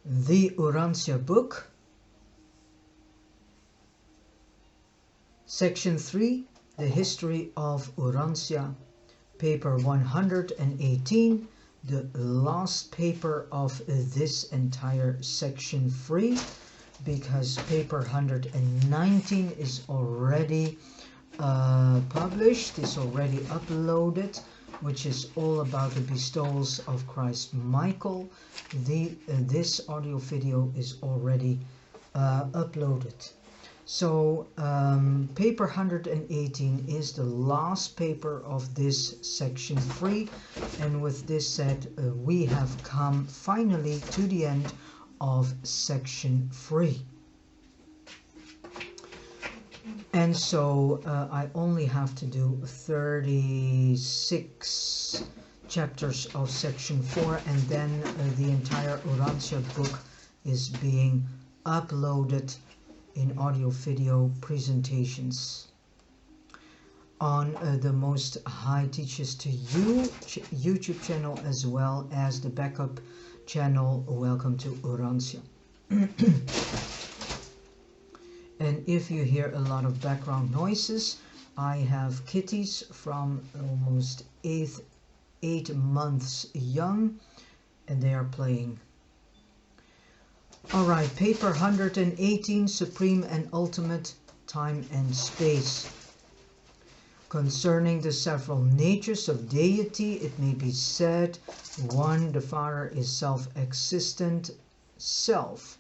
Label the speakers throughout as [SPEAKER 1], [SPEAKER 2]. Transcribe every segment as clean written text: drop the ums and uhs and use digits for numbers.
[SPEAKER 1] The Urantia book, Section 3, The History of Urantia, paper 118, the last paper of this entire section 3, because paper 119 is already published, is already uploaded, which is all about the bestowals of Christ Michael. This audio video is already uploaded. So paper 118 is the last paper of this section 3, and with this said, we have come finally to the end of section 3. And so I only have to do 36 chapters of section 4, and then the entire Urantia book is being uploaded in audio video presentations on the Most High Teaches to You YouTube channel, as well as the backup channel Welcome to Urantia. And if you hear a lot of background noises, I have kitties from almost 8 months young, and they are playing. Alright, paper 118, Supreme and Ultimate, Time and Space. Concerning the several natures of deity, it may be said, 1. The Father is self-existent self.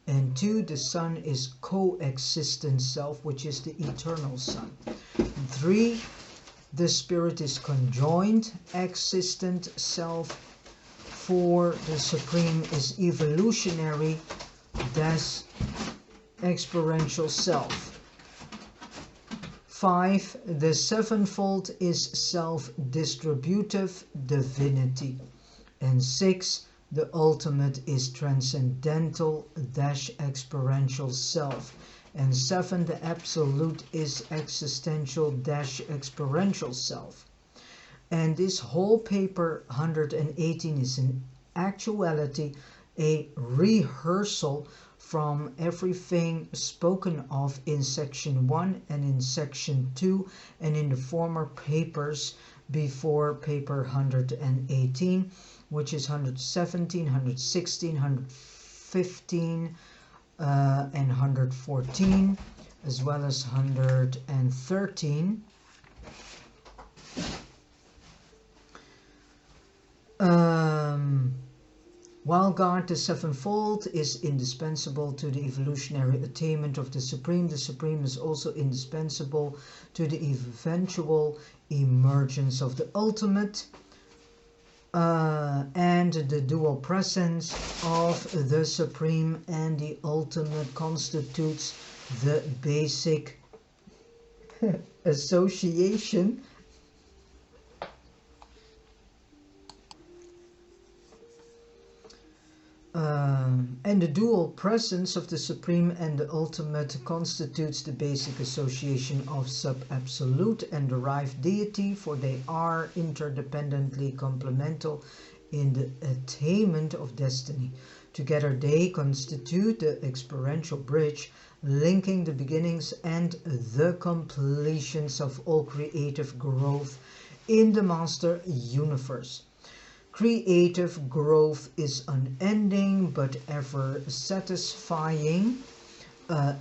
[SPEAKER 1] And 2. The Son is coexistent self, which is the eternal Son. 3. The Spirit is conjoint-existent self. 4. The Supreme is evolutionary-experiential self. 5. The Sevenfold is self-distributive divinity. And 6. The ultimate is transcendental-experiential self. And 7. The absolute is existential-experiential self. And this whole paper 118 is in actuality a rehearsal from everything spoken of in section 1 and in section 2 and in the former papers before paper 118, which is 117, 116, 115 and 114, as well as 113. While God the Sevenfold is indispensable to the evolutionary attainment of the Supreme is also indispensable to the eventual emergence of the ultimate. And the dual presence of the Supreme and the ultimate constitutes the basic association and the dual presence of the Supreme and the ultimate constitutes the basic association of subabsolute and derived deity, for they are interdependently complemental in the attainment of destiny. Together they constitute the experiential bridge linking the beginnings and the completions of all creative growth in the master universe. Creative growth is unending but ever satisfying,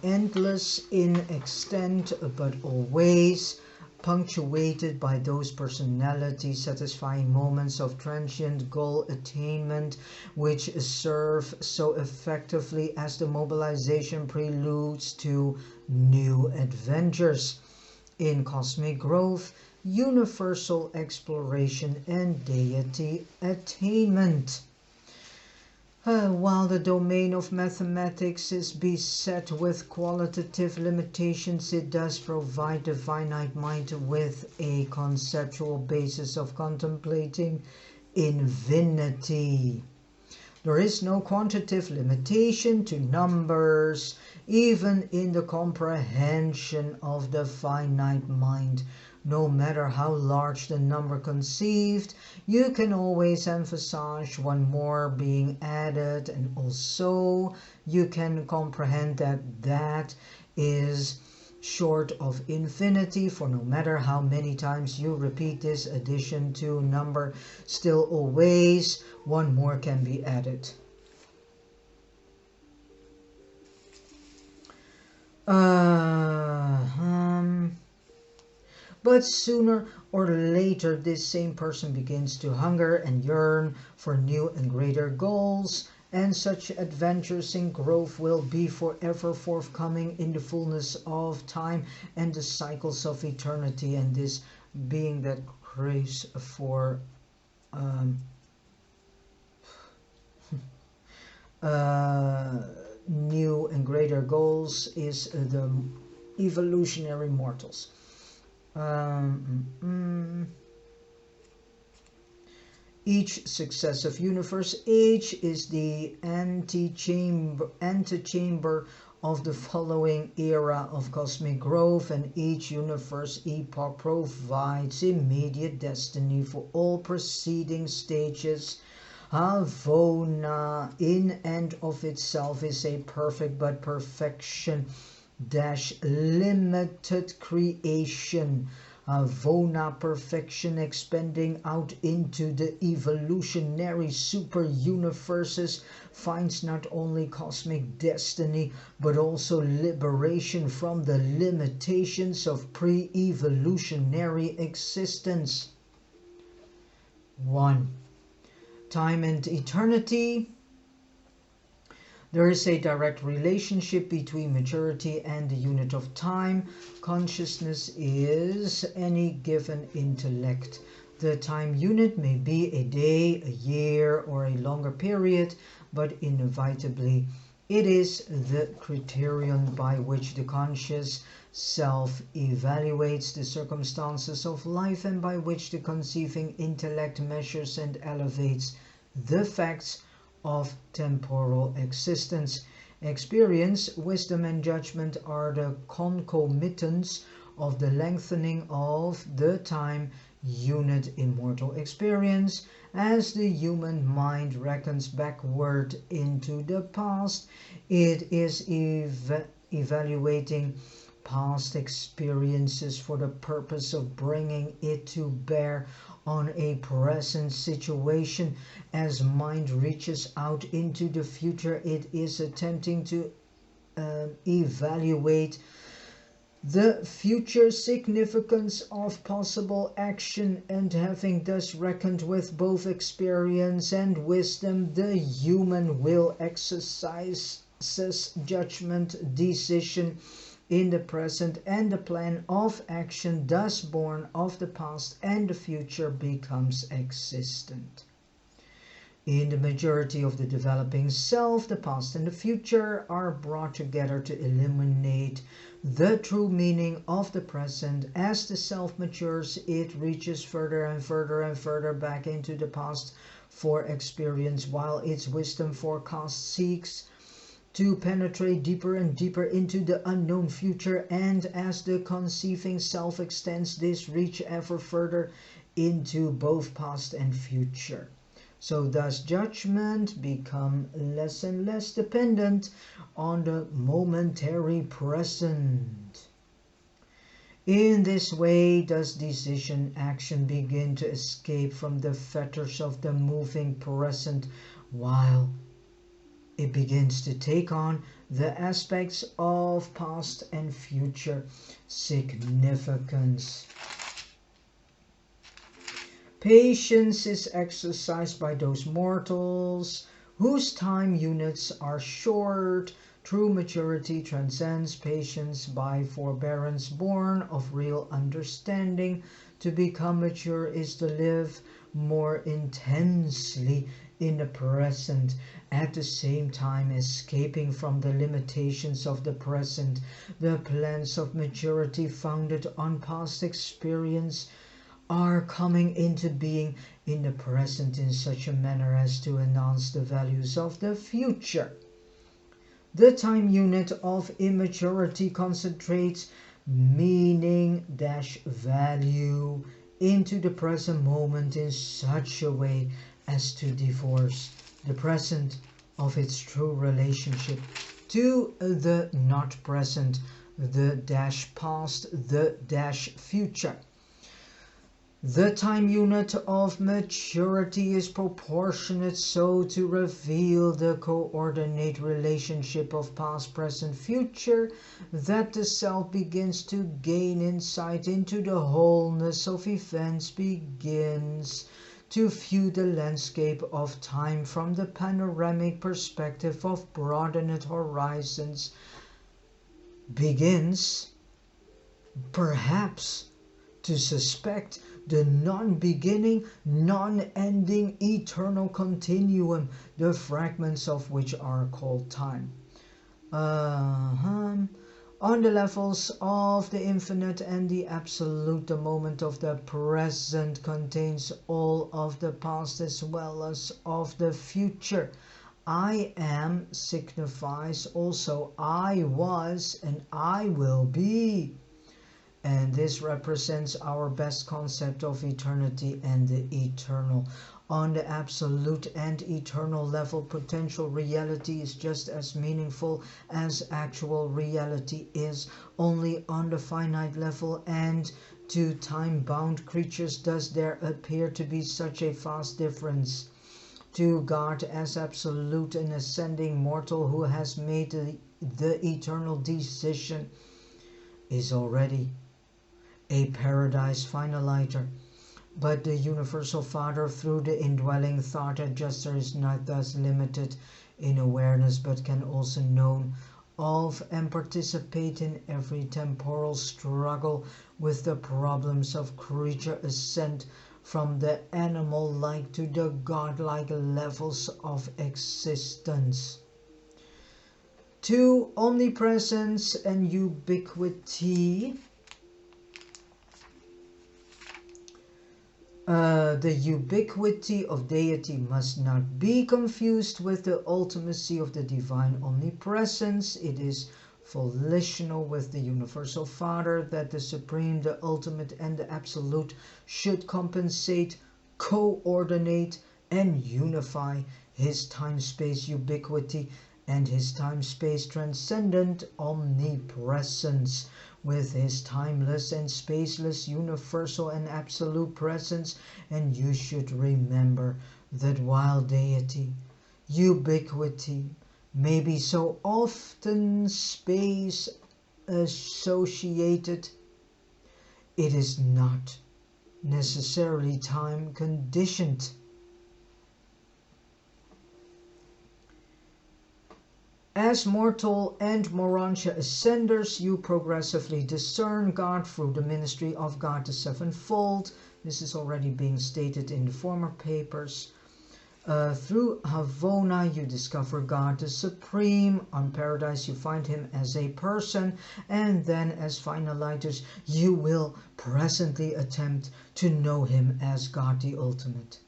[SPEAKER 1] endless in extent but always punctuated by those personality satisfying moments of transient goal attainment which serve so effectively as the mobilization preludes to new adventures in cosmic growth, universal exploration and deity attainment. While the domain of mathematics is beset with qualitative limitations, it does provide the finite mind with a conceptual basis of contemplating infinity. There is no quantitative limitation to numbers, even in the comprehension of the finite mind. No matter how large the number conceived, you can always emphasize one more being added, and also you can comprehend that that is short of infinity, for no matter how many times you repeat this addition to number, still always one more can be added. But sooner or later this same person begins to hunger and yearn for new and greater goals, and such adventures in growth will be forever forthcoming in the fullness of time and the cycles of eternity. And this being that craves for new and greater goals is the evolutionary mortals. Each successive universe age is the antechamber of the following era of cosmic growth, and each universe epoch provides immediate destiny for all preceding stages. Havona in and of itself is a perfect but perfection limited creation. Havona perfection expanding out into the evolutionary super universes finds not only cosmic destiny but also liberation from the limitations of pre-evolutionary existence. 1. Time and eternity. There is a direct relationship between maturity and the unit of time. Consciousness is any given intellect. The time unit may be a day, a year, or a longer period, but inevitably it is the criterion by which the conscious self evaluates the circumstances of life, and by which the conceiving intellect measures and elevates the facts of temporal existence. Experience, wisdom, and judgment are the concomitants of the lengthening of the time unit in mortal experience. As the human mind reckons backward into the past, it is evaluating past experiences for the purpose of bringing it to bear on a present situation. As mind reaches out into the future, it is attempting to evaluate the future significance of possible action, and having thus reckoned with both experience and wisdom, the human will exercises judgment, decision in the present, and the plan of action thus born of the past and the future becomes existent. In the majority of the developing self, the past and the future are brought together to illuminate the true meaning of the present. As the self matures, it reaches further and further and further back into the past for experience, while its wisdom forecast seeks to penetrate deeper and deeper into the unknown future. And as the conceiving self extends this reach ever further into both past and future, so does judgment become less and less dependent on the momentary present. In this way does decision action begin to escape from the fetters of the moving present, while it begins to take on the aspects of past and future significance. Patience is exercised by those mortals whose time units are short. True maturity transcends patience by forbearance born of real understanding. To become mature is to live more intensely in the present, at the same time escaping from the limitations of the present. The plans of maturity founded on past experience are coming into being in the present in such a manner as to enhance the values of the future. The time unit of immaturity concentrates meaning-value into the present moment in such a way as to divorce the present of its true relationship to the not present, the past, the future. The time unit of maturity is proportionate so to reveal the coordinate relationship of past, present, future, that the self begins to gain insight into the wholeness of events, begins to view the landscape of time from the panoramic perspective of broadened horizons, begins, perhaps, to suspect the non-beginning, non-ending, eternal continuum, the fragments of which are called time. On the levels of the infinite and the absolute, the moment of the present contains all of the past as well as of the future. I am signifies also I was and I will be. And this represents our best concept of eternity and the eternal. On the absolute and eternal level, potential reality is just as meaningful as actual reality is. Only on the finite level and to time-bound creatures does there appear to be such a vast difference. To God as absolute, an ascending mortal who has made the eternal decision is already a paradise finaliter. But the Universal Father, through the indwelling thought adjuster, is not thus limited in awareness, but can also know of and participate in every temporal struggle with the problems of creature ascent from the animal-like to the godlike levels of existence. To omnipresence and ubiquity. The ubiquity of deity must not be confused with the ultimacy of the divine omnipresence. It is volitional with the Universal Father that the Supreme, the Ultimate, and the Absolute should compensate, coordinate, and unify his time-space ubiquity and his time-space transcendent omnipresence with his timeless and spaceless universal and absolute presence. And you should remember that while deity, ubiquity, may be so often space associated, it is not necessarily time conditioned. As mortal and Morantia ascenders, you progressively discern God through the ministry of God the Sevenfold. This is already being stated in the former papers. Through Havona, you discover God the Supreme. On Paradise, you find him as a person. And then, as finaliters, you will presently attempt to know him as God the Ultimate.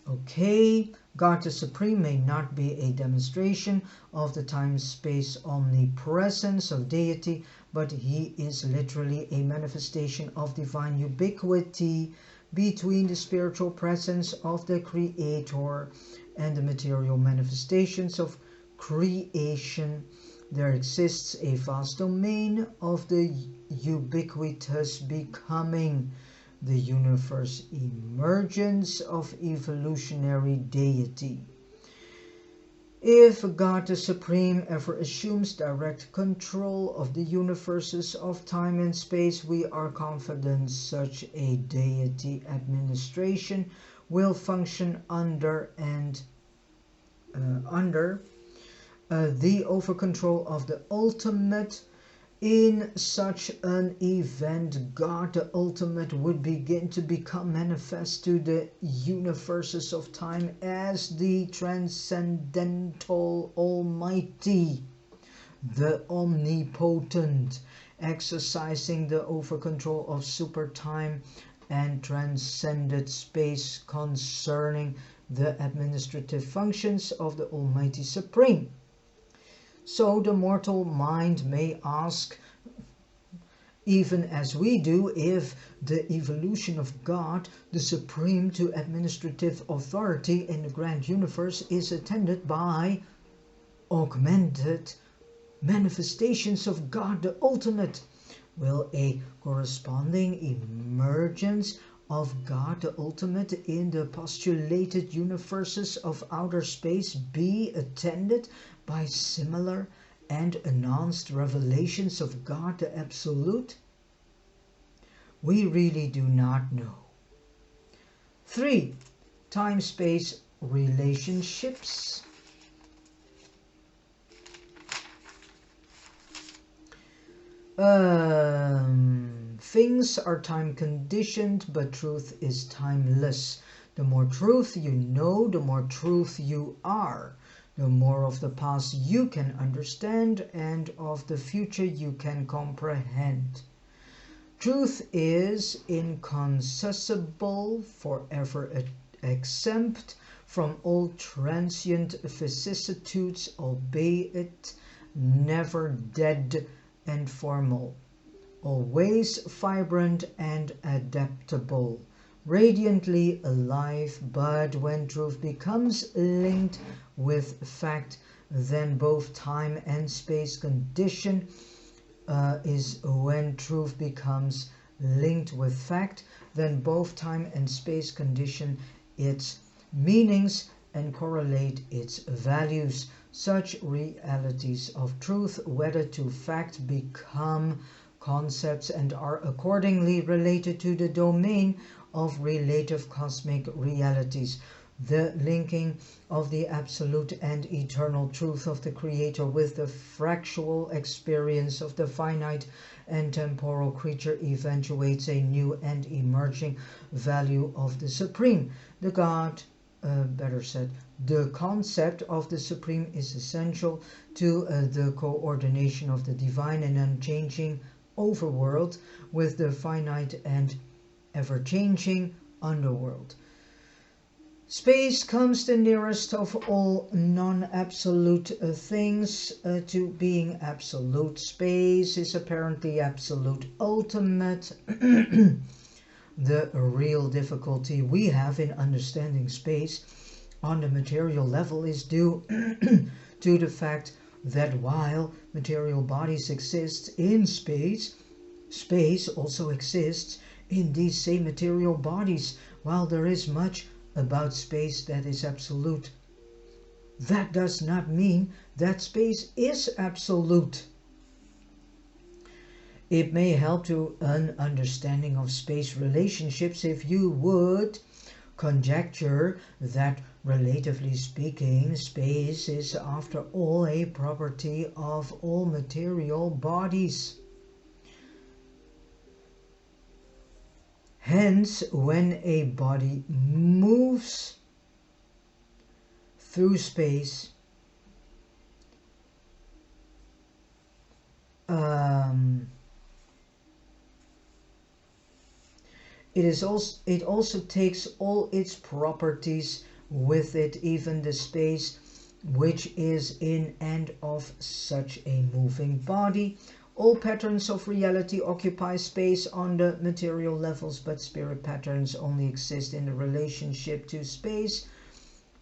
[SPEAKER 1] Okay, God the Supreme may not be a demonstration of the time-space omnipresence of deity, but he is literally a manifestation of divine ubiquity between the spiritual presence of the Creator and the material manifestations of creation. There exists a vast domain of the ubiquitous becoming, the universe emergence of evolutionary deity. If God the Supreme ever assumes direct control of the universes of time and space, we are confident such a deity administration will function under the over-control of the ultimate. In such an event, God the Ultimate would begin to become manifest to the universes of time as the transcendental Almighty, the omnipotent, exercising the over-control of super-time and transcended space concerning the administrative functions of the Almighty Supreme. So the mortal mind may ask, even as we do if the evolution of God, the supreme to administrative authority in the grand universe, is attended by augmented manifestations of God the ultimate. Will a corresponding emergence of God the ultimate in the postulated universes of outer space be attended by similar and announced revelations of God the Absolute? We really do not know. 3. Time-space relationships. Things are time conditioned, but truth is timeless. The more truth you know, the more truth you are. The more of the past you can understand, and of the future you can comprehend. Truth is inconceivable, forever exempt from all transient vicissitudes, albeit never dead and formal, always vibrant and adaptable, radiantly alive. But when truth becomes linked with fact, then both time and space condition is when truth becomes linked with fact, then both time and space condition its meanings and correlate its values. Such realities of truth, whether to fact, become concepts and are accordingly related to the domain of relative cosmic realities. The linking of the absolute and eternal truth of the Creator with the fractional experience of the finite and temporal creature eventuates a new and emerging value of the Supreme. The concept of the Supreme is essential to the coordination of the divine and unchanging overworld with the finite and ever-changing underworld. Space comes the nearest of all non-absolute things to being absolute. Space is apparently absolute ultimate. The real difficulty we have in understanding space on the material level is due to the fact that while material bodies exist in space, space also exists in these same material bodies. While there is much about space that is absolute, that does not mean that space is absolute. It may help to an understanding of space relationships if you would conjecture that, relatively speaking, space is after all a property of all material bodies. Hence, when a body moves through space, it also takes all its properties with it, even the space which is in and of such a moving body. All patterns of reality occupy space on the material levels, but spirit patterns only exist in the relationship to space.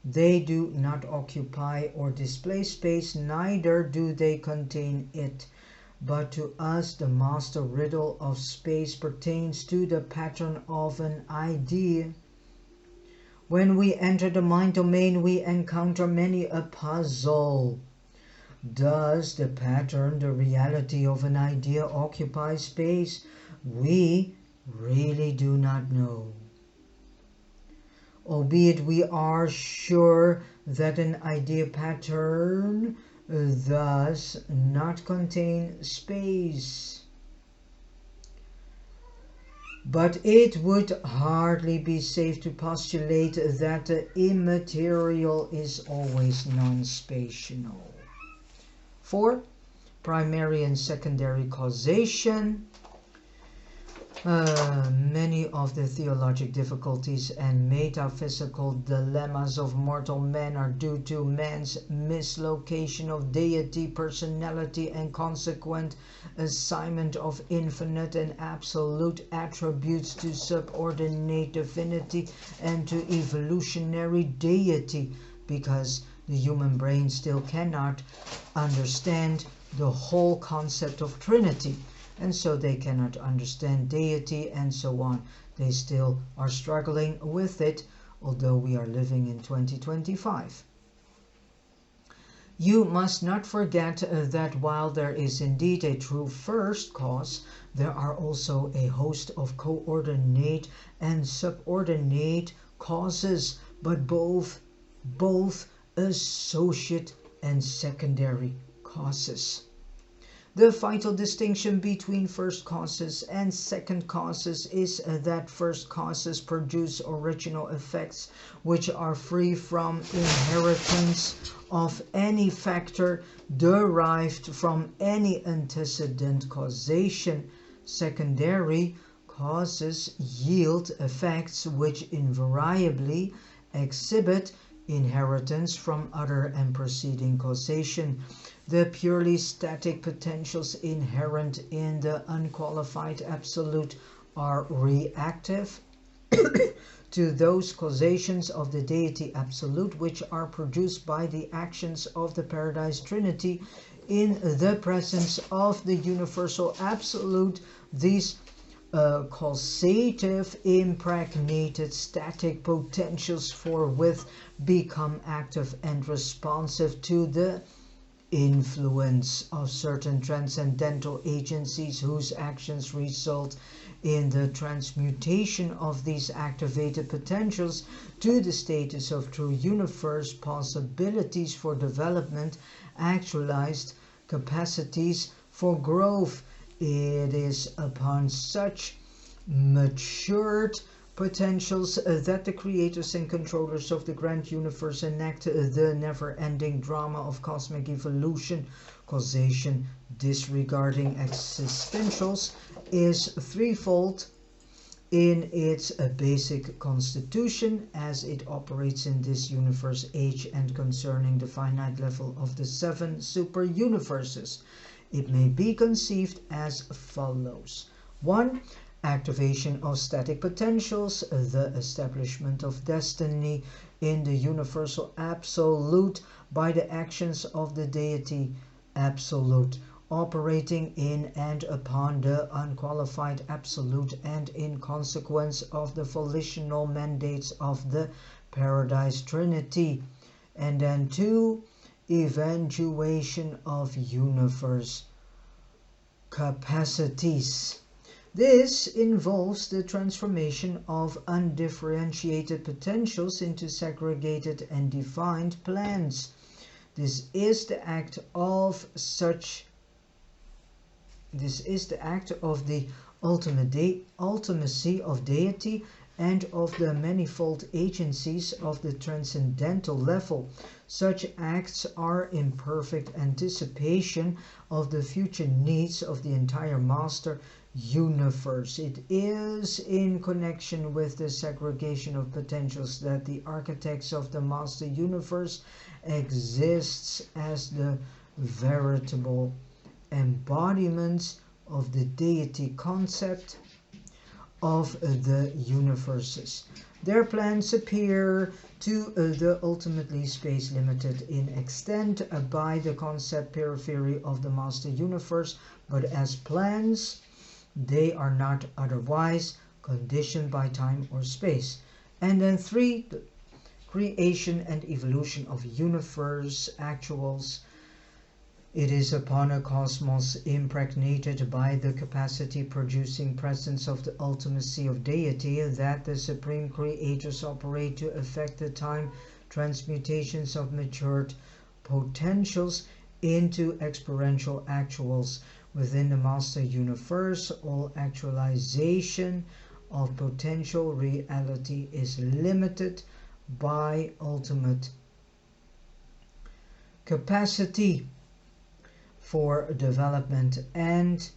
[SPEAKER 1] They do not occupy or displace space, neither do they contain it. But to us, the master riddle of space pertains to the pattern of an idea. When we enter the mind domain, we encounter many a puzzle. Does the pattern, the reality of an idea, occupy space? We really do not know. Albeit we are sure that an idea pattern does not contain space. But it would hardly be safe to postulate that the immaterial is always non-spational. 4. Primary and secondary causation. Many of the theologic difficulties and metaphysical dilemmas of mortal men are due to man's mislocation of deity, personality, and consequent assignment of infinite and absolute attributes to subordinate divinity and to evolutionary deity, because the human brain still cannot understand the whole concept of Trinity. And so they cannot understand deity and so on. They still are struggling with it, although we are living in 2025. You must not forget that while there is indeed a true first cause, there are also a host of coordinate and subordinate causes, but both associate and secondary causes. The vital distinction between first causes and second causes is that first causes produce original effects which are free from inheritance of any factor derived from any antecedent causation. Secondary causes yield effects which invariably exhibit inheritance from other and preceding causation. The purely static potentials inherent in the unqualified absolute are reactive to those causations of the deity absolute which are produced by the actions of the Paradise Trinity in the presence of the universal absolute. These causative, impregnated, static potentials forthwith become active and responsive to the influence of certain transcendental agencies whose actions result in the transmutation of these activated potentials to the status of true universe possibilities for development, actualized capacities for growth. It is upon such matured potentials that the creators and controllers of the grand universe enact the never-ending drama of cosmic evolution. Causation, disregarding existentials, is threefold in its basic constitution as it operates in this universe age and concerning the finite level of the 7 super-universes. It may be conceived as follows. 1. Activation of static potentials, the establishment of destiny in the universal absolute by the actions of the deity absolute, operating in and upon the unqualified absolute and in consequence of the volitional mandates of the Paradise Trinity. And then 2. Eventuation of universe capacities. This involves the transformation of undifferentiated potentials into segregated and defined plans. This is the act of the ultimacy of deity and of the manifold agencies of the transcendental level. Such acts are in perfect anticipation of the future needs of the entire master universe. It is in connection with the segregation of potentials that the architects of the master universe exists as the veritable embodiments of the deity concept of the universes. Their plans appear to the ultimately space limited in extent by the concept periphery of the master universe, but as plans they are not otherwise conditioned by time or space. And then 3, the creation and evolution of universe actuals. It is upon a cosmos impregnated by the capacity producing presence of the ultimacy of deity that the supreme creators operate to effect the time transmutations of matured potentials into experiential actuals. Within the master universe, all actualization of potential reality is limited by ultimate capacity for development and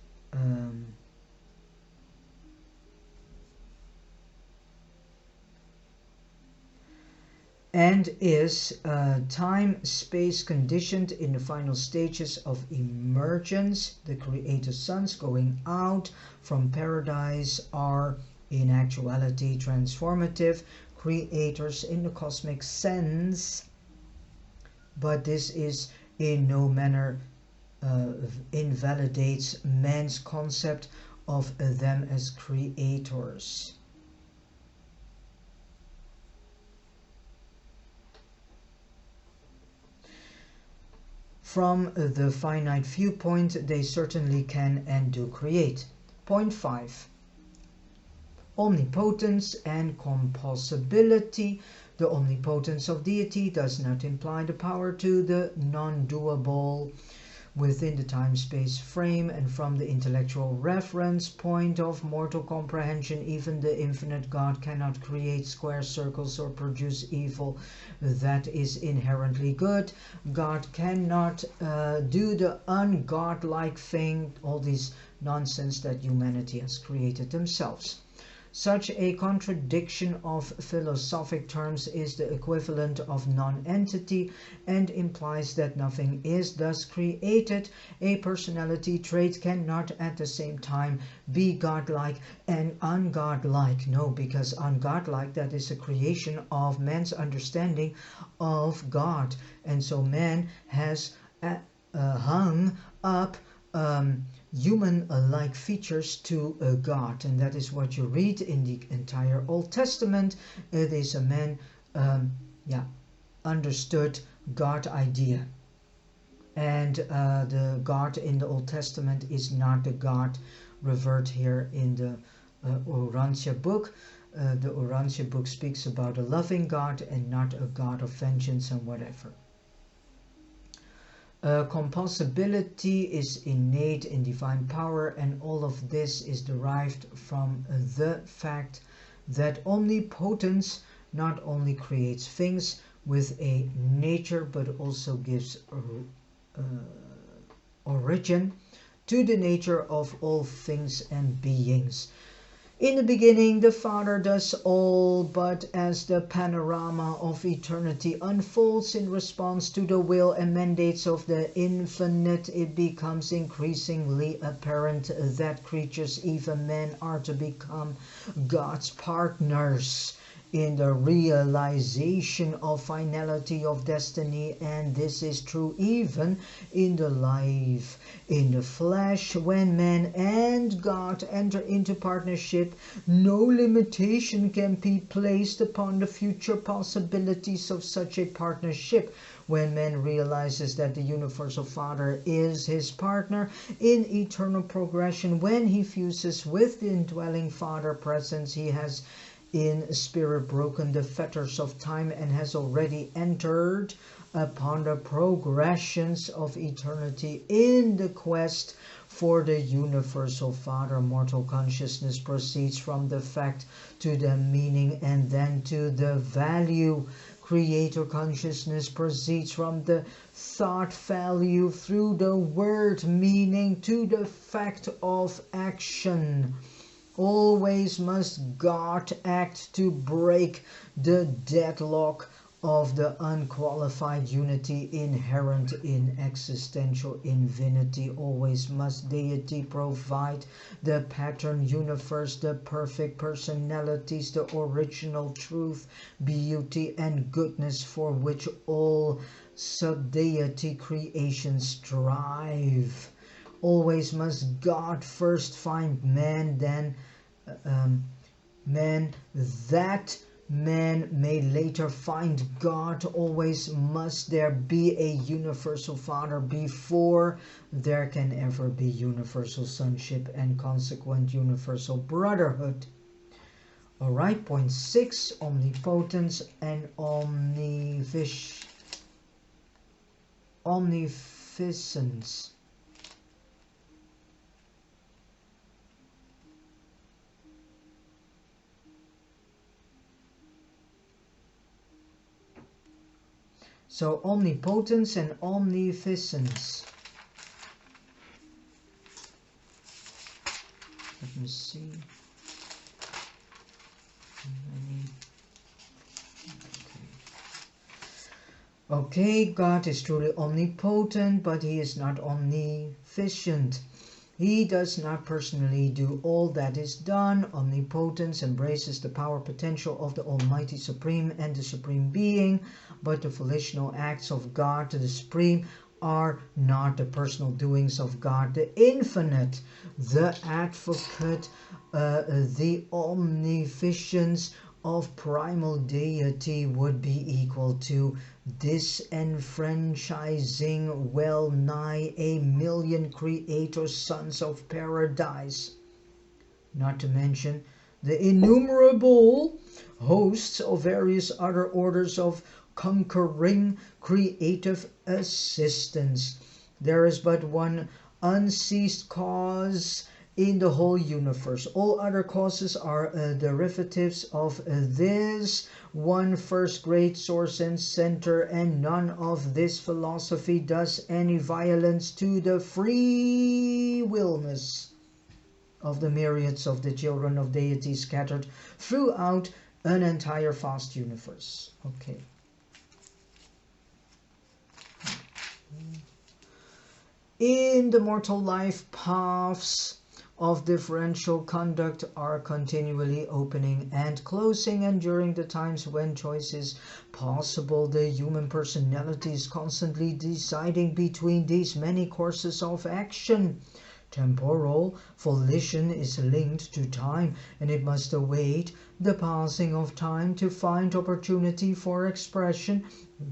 [SPEAKER 1] and is time-space conditioned in the final stages of emergence. The creator sons going out from paradise are in actuality transformative creators in the cosmic sense, but this is in no manner invalidates man's concept of them as creators. From the finite viewpoint, they certainly can and do create. Point 5. Omnipotence and compossibility. The omnipotence of deity does not imply the power to the non-doable within the time-space frame, and from the intellectual reference point of mortal comprehension, even the infinite God cannot create square circles or produce evil that is inherently good. God cannot do the ungodlike thing, all this nonsense that humanity has created themselves. Such a contradiction of philosophic terms is the equivalent of non-entity and implies that nothing is thus created. A personality trait cannot at the same time be godlike and ungodlike. No, because ungodlike, that is a creation of man's understanding of God. And so man has hung up human-like features to God, and that is what you read in the entire Old Testament. It is a man understood God idea, and the God in the Old Testament is not the God revered here in the Urantia book. The Urantia book speaks about a loving God and not a God of vengeance and whatever. Compossibility is innate in divine power, and all of this is derived from the fact that omnipotence not only creates things with a nature but also gives origin to the nature of all things and beings. In the beginning, the Father does all, but as the panorama of eternity unfolds in response to the will and mandates of the infinite, it becomes increasingly apparent that creatures, even men, are to become God's partners in the realization of finality of destiny, and this is true even in the life in the flesh. When man and God enter into partnership, no limitation can be placed upon the future possibilities of such a partnership. When man realizes that the universal Father is his partner in eternal progression, when he fuses with the indwelling Father presence, he has in spirit broken the fetters of time and has already entered upon the progressions of eternity in the quest for the universal Father. Mortal consciousness proceeds from the fact to the meaning and then to the value. Creator consciousness proceeds from the thought value through the word meaning to the fact of action. Always must God act to break the deadlock of the unqualified unity inherent in existential infinity. Always must deity provide the pattern universe, the perfect personalities, the original truth, beauty and goodness for which all sub-deity creations strive. Always must God first find man, then man, that man may later find God. Always must there be a universal Father before there can ever be universal sonship and consequent universal brotherhood. Alright, point 6, omnipotence and omnificence. So omnipotence and omnificence. Let me see. Okay. Okay, God is truly omnipotent, but he is not omniscient. He does not personally do all that is done. Omnipotence embraces the power potential of the Almighty Supreme and the Supreme Being, but the volitional acts of God, the Supreme, are not the personal doings of God, the Infinite, the Advocate, the omniscience of primal deity would be equal to disenfranchising well nigh 1,000,000 creator sons of paradise, not to mention the innumerable hosts of various other orders of conquering creative assistants. There is but one unceased cause in the whole universe. All other causes are derivatives of this one first great source and center, and none of this philosophy does any violence to the free willness of the myriads of the children of deity scattered throughout an entire vast universe. Okay. In the mortal life, paths of differential conduct are continually opening and closing, and during the times when choice is possible, the human personality is constantly deciding between these many courses of action. Temporal volition is linked to time, and it must await the passing of time to find opportunity for expression.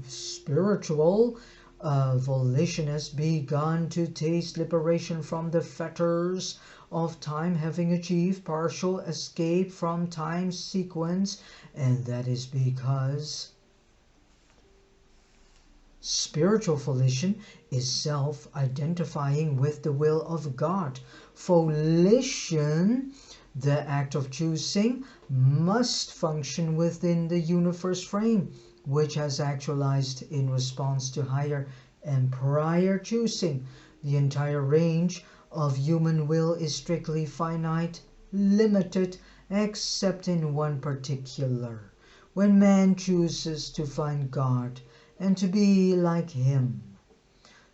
[SPEAKER 1] Spiritual volition has begun to taste liberation from the fetters of time, having achieved partial escape from time's sequence, and that is because spiritual volition is self-identifying with the will of God. Volition, the act of choosing, must function within the universe frame, which has actualized in response to higher and prior choosing. The entire range of human will is strictly finite, limited, except in one particular: when man chooses to find God and to be like him.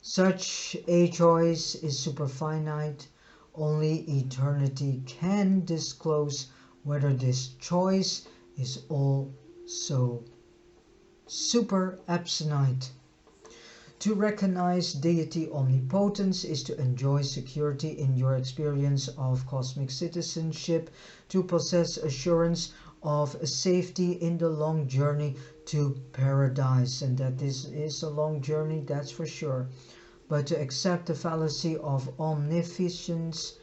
[SPEAKER 1] Such a choice is superfinite. Only eternity can disclose whether this choice is also superabsonite. To recognize deity omnipotence is to enjoy security in your experience of cosmic citizenship, to possess assurance of safety in the long journey to paradise. And that this is a long journey, that's for sure. But to accept the fallacy of omniscience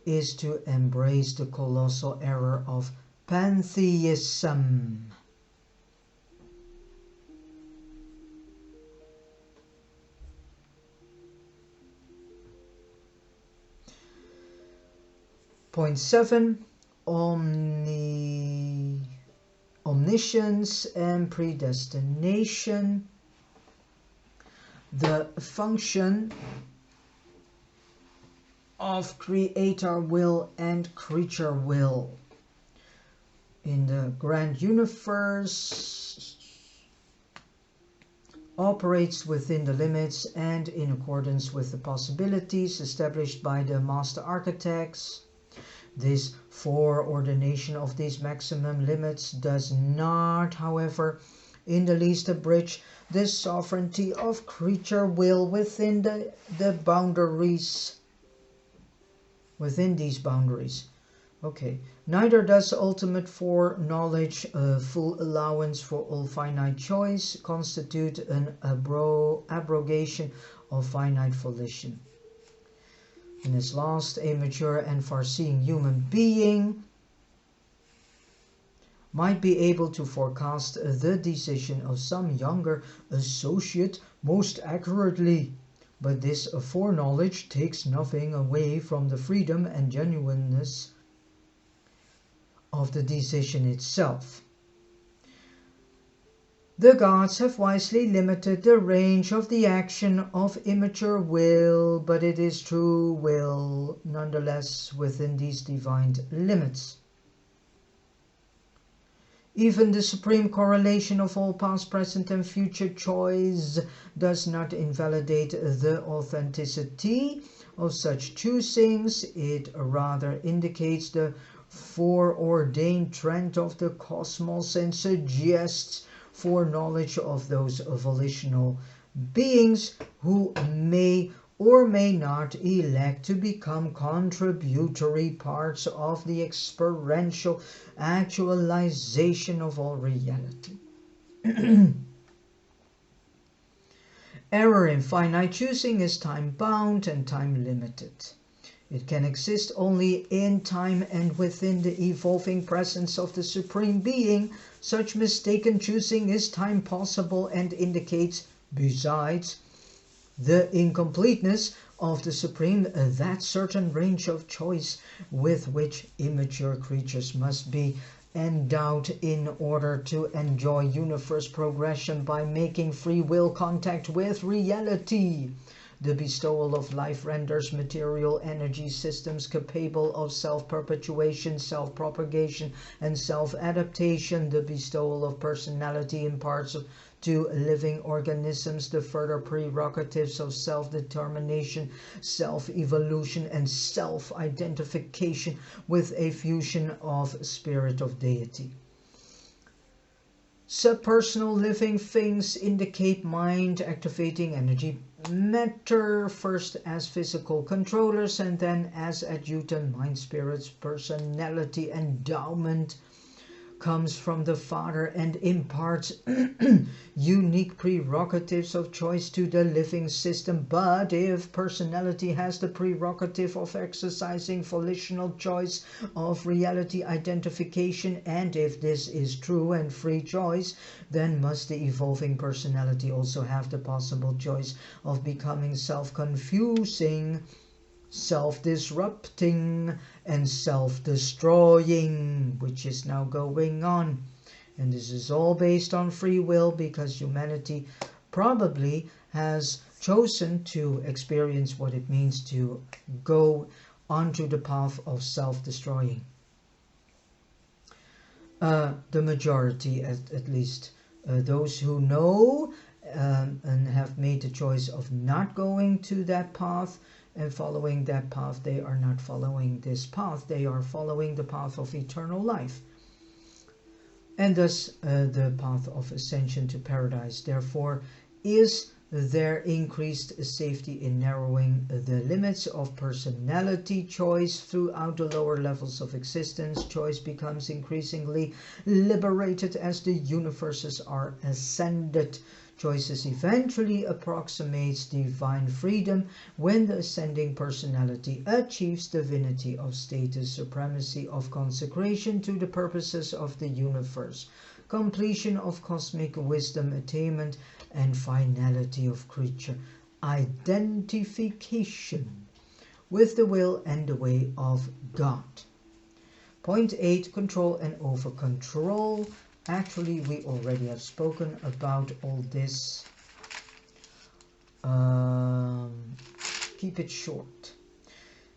[SPEAKER 1] is to embrace the colossal error of pantheism. Point 7. Omniscience and predestination. The function of creator will and creature will in the grand universe operates within the limits and in accordance with the possibilities established by the master architects. This foreordination of these maximum limits does not, however, in the least abridge the sovereignty of creature will within the boundaries. Within these boundaries. Okay. Neither does ultimate foreknowledge, full allowance for all finite choice, constitute an abrogation of finite volition. In his last, a mature and far-seeing human being might be able to forecast the decision of some younger associate most accurately, but this foreknowledge takes nothing away from the freedom and genuineness of the decision itself. The gods have wisely limited the range of the action of immature will, but it is true will nonetheless within these divine limits. Even the supreme correlation of all past, present and future choice does not invalidate the authenticity of such choosings. It rather indicates the foreordained trend of the cosmos and suggests foreknowledge of those volitional beings who may or may not elect to become contributory parts of the experiential actualization of all reality. Error in finite choosing is time-bound and time-limited. It can exist only in time and within the evolving presence of the Supreme Being. Such mistaken choosing is time possible and indicates, besides the incompleteness of the Supreme, that certain range of choice with which immature creatures must be endowed in order to enjoy universe progression by making free will contact with reality. The bestowal of life renders material energy systems capable of self-perpetuation, self-propagation, and self-adaptation. The bestowal of personality imparts to living organisms the further prerogatives of self-determination, self-evolution, and self-identification with a fusion of spirit of deity. Subpersonal living things indicate mind-activating energy matter, first as physical controllers and then as adjutant mind spirits. Personality endowment comes from the Father and imparts unique prerogatives of choice to the living system. But if personality has the prerogative of exercising volitional choice of reality identification, and if this is true and free choice, then must the evolving personality also have the possible choice of becoming self-confusing, self-disrupting, and self-destroying, which is now going on. And this is all based on free will, because humanity probably has chosen to experience what it means to go onto the path of self-destroying. The majority, at least, those who know and have made the choice of not going to that path and following that path, they are not following this path. They are following the path of eternal life, and thus the path of ascension to paradise. Therefore, is there increased safety in narrowing the limits of personality choice throughout the lower levels of existence. Choice becomes increasingly liberated as the universes are ascended. Choices eventually approximates divine freedom when the ascending personality achieves divinity of status, supremacy of consecration to the purposes of the universe, completion of cosmic wisdom, attainment, and finality of creature identification with the will and the way of God. Point 8, control and over-control. Actually, we already have spoken about all this. Keep it short.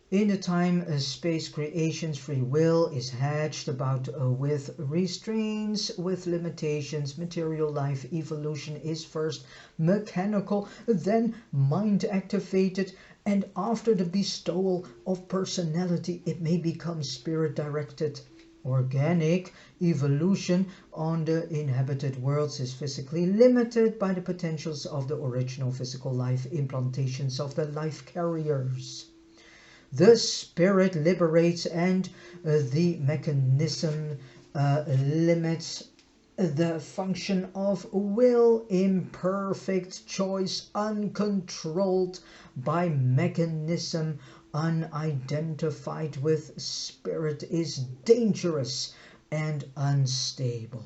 [SPEAKER 1] In the time-space creations, free will is hedged about with restraints, with limitations. Material life evolution is first mechanical, then mind-activated, and after the bestowal of personality, it may become spirit-directed. Organic evolution on the inhabited worlds is physically limited by the potentials of the original physical life implantations of the life carriers. The spirit liberates, and the mechanism limits the function of will. Imperfect choice uncontrolled by mechanism, unidentified with spirit, is dangerous and unstable.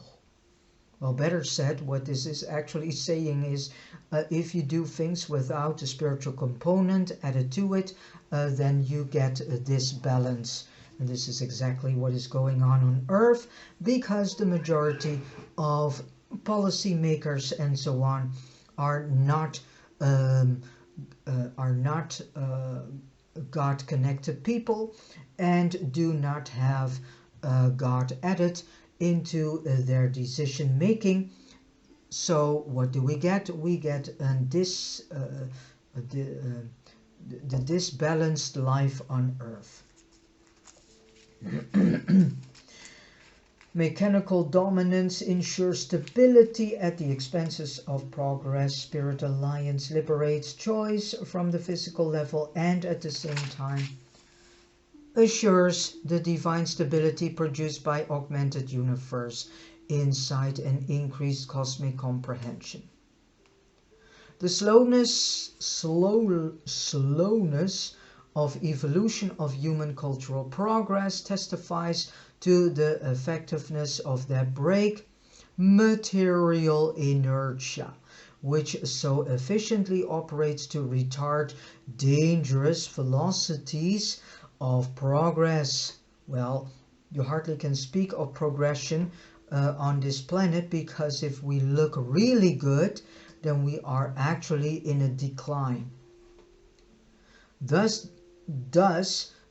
[SPEAKER 1] Well, better said, what this is actually saying is if you do things without a spiritual component added to it, then you get this balance. And this is exactly what is going on Earth, because the majority of policymakers and so on are not God-connected people and do not have God added into their decision making. So what do we get? We get the disbalanced life on Earth. Mechanical dominance ensures stability at the expenses of progress. Spirit alliance liberates choice from the physical level and at the same time assures the divine stability produced by augmented universe, insight and increased cosmic comprehension. The slowness of evolution of human cultural progress testifies to the effectiveness of that break, material inertia, which so efficiently operates to retard dangerous velocities of progress. Well, you hardly can speak of progression on this planet, because if we look really good, then we are actually in a decline. Thus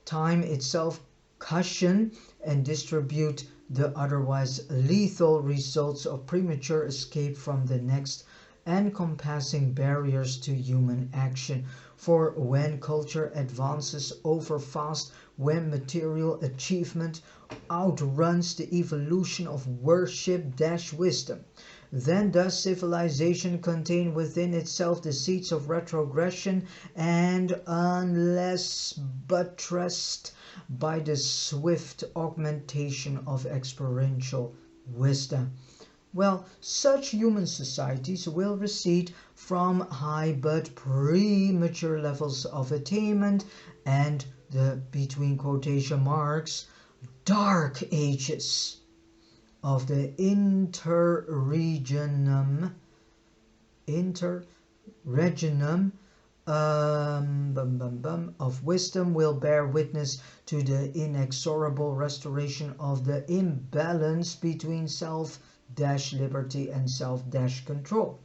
[SPEAKER 1] time itself cushion and distribute the otherwise lethal results of premature escape from the next encompassing barriers to human action. For when culture advances over fast, when material achievement outruns the evolution of worship-wisdom, then does civilization contain within itself the seeds of retrogression, and unless buttressed by the swift augmentation of experiential wisdom, well, such human societies will recede from high but premature levels of attainment and the, between quotation marks, dark ages of the interregnum of wisdom will bear witness to the inexorable restoration of the imbalance between self-liberty and self-control.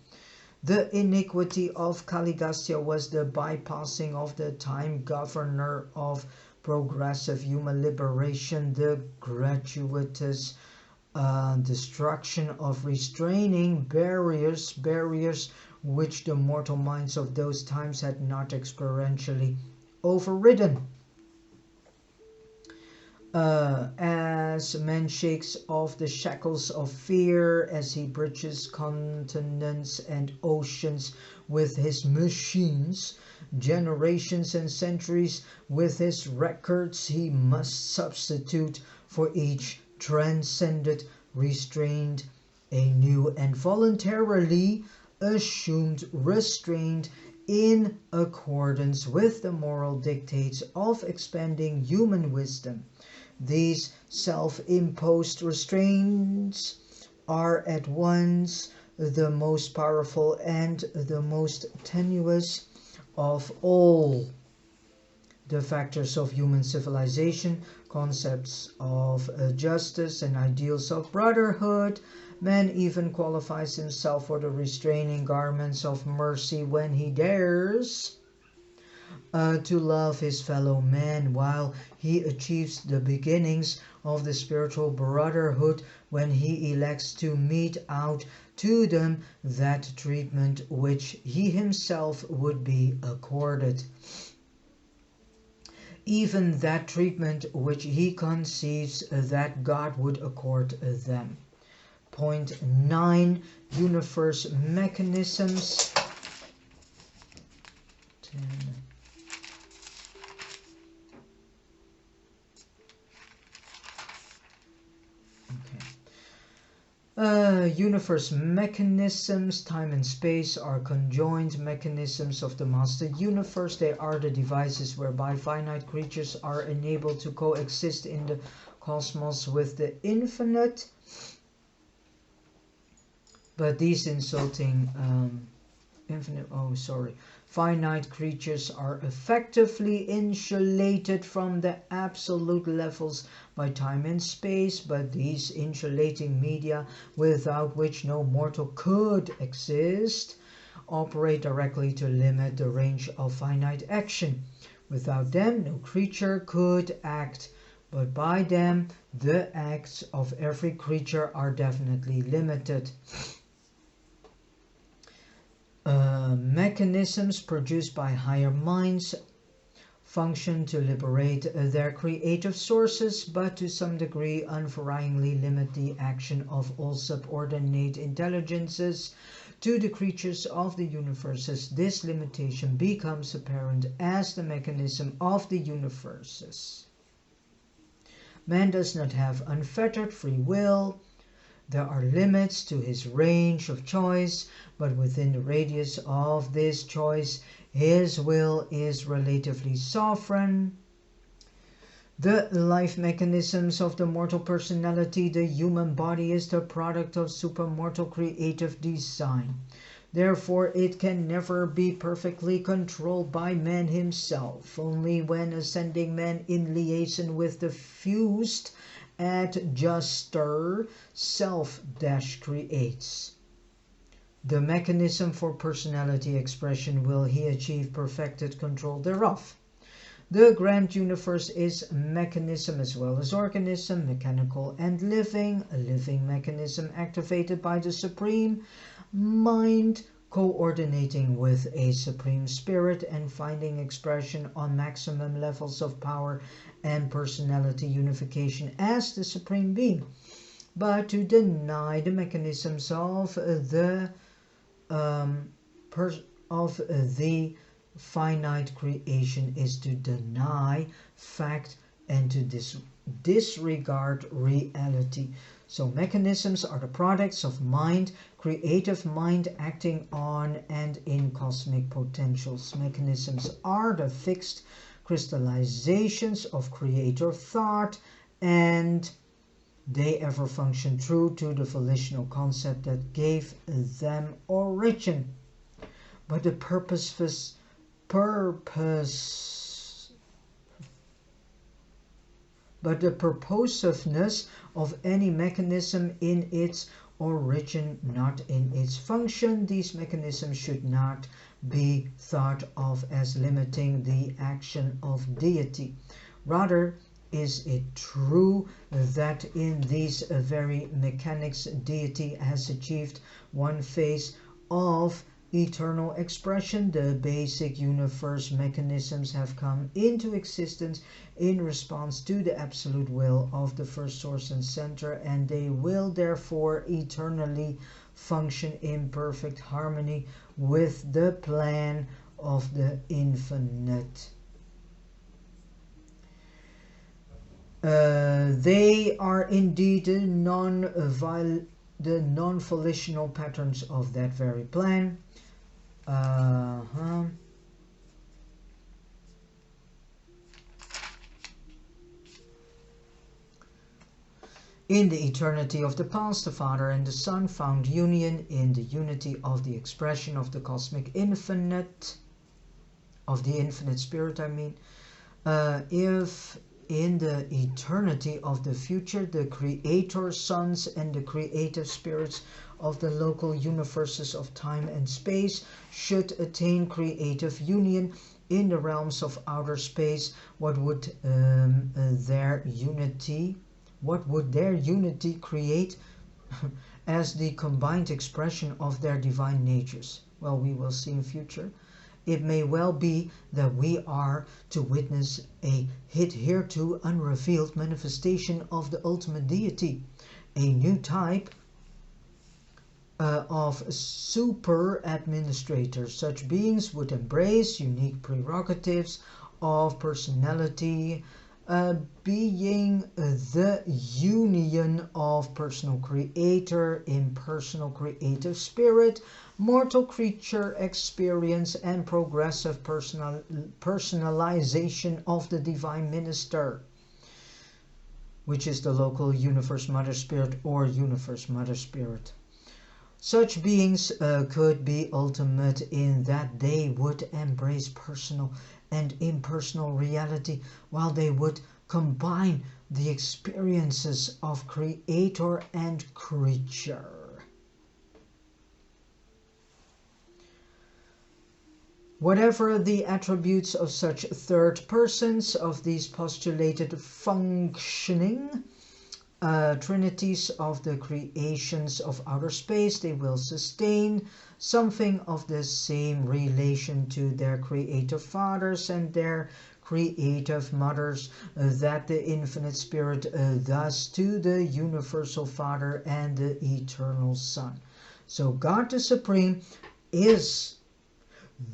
[SPEAKER 1] The iniquity of Caligastia was the bypassing of the time governor of progressive human liberation, the gratuitous destruction of restraining barriers which the mortal minds of those times had not experientially overridden. As man shakes off the shackles of fear, as he bridges continents and oceans with his machines, generations and centuries with his records, he must substitute for each transcended restraint a new and voluntarily assumed restraint in accordance with the moral dictates of expanding human wisdom. These self-imposed restraints are at once the most powerful and the most tenuous of all the factors of human civilization, concepts of justice and ideals of brotherhood. Man even qualifies himself for the restraining garments of mercy when he dares to love his fellow man, while he achieves the beginnings of the spiritual brotherhood when he elects to mete out to them that treatment which he himself would be accorded. Even that treatment which he conceives that God would accord them. Point 9. Universe mechanisms. 10. Universe mechanisms, time and space, are conjoint mechanisms of the master universe. They are the devices whereby finite creatures are enabled to coexist in the cosmos with the infinite. But these finite creatures are effectively insulated from the absolute levels by time and space, but these insulating media, without which no mortal could exist, operate directly to limit the range of finite action. Without them, no creature could act but by them the acts of every creature are definitely limited. Mechanisms produced by higher minds function to liberate their creative sources, but to some degree unvaryingly limit the action of all subordinate intelligences to the creatures of the universes. This limitation becomes apparent as the mechanism of the universes. Man does not have unfettered free will. There are limits to his range of choice, but within the radius of this choice, his will is relatively sovereign. The life mechanisms of the mortal personality, the human body, is the product of supermortal creative design. Therefore, it can never be perfectly controlled by man himself. Only when ascending man in liaison with the fused adjuster self creates the mechanism for personality expression, will he achieve perfected control thereof. The grand universe is mechanism as well as organism, mechanical and living, a living mechanism activated by the supreme mind, coordinating with a supreme spirit and finding expression on maximum levels of power and personality unification as the supreme being. But to deny the mechanisms of the finite creation is to deny fact and to disregard reality. So mechanisms are the products of mind, creative mind acting on and in cosmic potentials. Mechanisms are the fixed crystallizations of creator thought, and they ever function true to the volitional concept that gave them origin. But the purposiveness of any mechanism in its origin, not in its function. These mechanisms should not be thought of as limiting the action of deity. Rather, is it true that in these very mechanics deity has achieved one phase of eternal expression? The basic universe mechanisms have come into existence in response to the absolute will of the first source and center, and they will therefore eternally function in perfect harmony with the plan of the infinite. They are indeed the non-volitional patterns of that very plan. In the eternity of the past, the Father and the Son found union in the unity of the expression of the cosmic infinite, of the infinite spirit, I mean. If in the eternity of the future, the creator sons and the creative spirits of the local universes of time and space should attain creative union in the realms of outer space, what would their unity create as the combined expression of their divine natures? Well, we will see in future. It may well be that we are to witness a hitherto unrevealed manifestation of the ultimate deity, a new type of super administrators. Such beings would embrace unique prerogatives of personality, being the union of personal creator, impersonal creative spirit, mortal creature experience, and progressive personalization of the divine minister, which is the local universe mother spirit or universe mother spirit. Such beings could be ultimate in that they would embrace personal and impersonal reality, while they would combine the experiences of creator and creature. Whatever the attributes of such third persons of these postulated functioning trinities of the creations of outer space, they will sustain something of the same relation to their creative fathers and their creative mothers that the infinite spirit does to the universal Father and the eternal Son. So God the Supreme is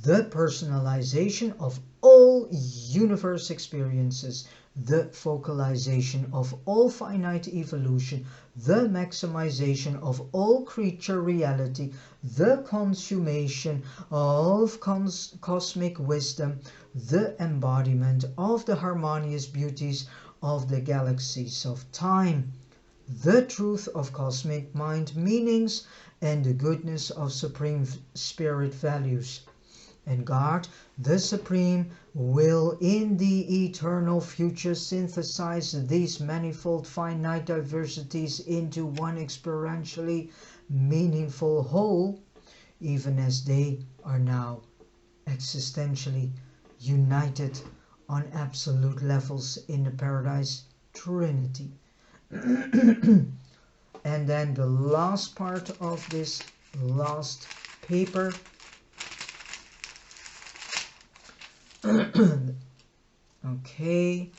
[SPEAKER 1] the personalization of all universe experiences, the focalization of all finite evolution, the maximization of all creature reality, the consummation of cosmic wisdom, the embodiment of the harmonious beauties of the galaxies of time, the truth of cosmic mind meanings, and the goodness of supreme spirit values. And God, the Supreme, will in the eternal future synthesize these manifold finite diversities into one experientially meaningful whole, even as they are now existentially united on absolute levels in the Paradise Trinity. And then the last part of this last paper. Okay,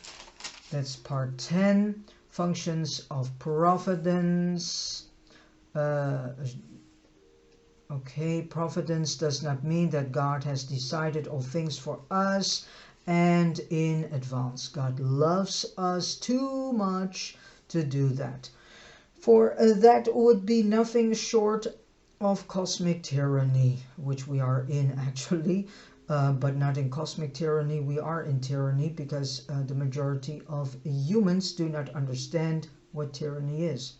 [SPEAKER 1] that's part 10, functions of providence. Okay, providence does not mean that God has decided all things for us and in advance. God loves us too much to do that. For that would be nothing short of cosmic tyranny, which we are in actually. But not in cosmic tyranny, we are in tyranny because the majority of humans do not understand what tyranny is.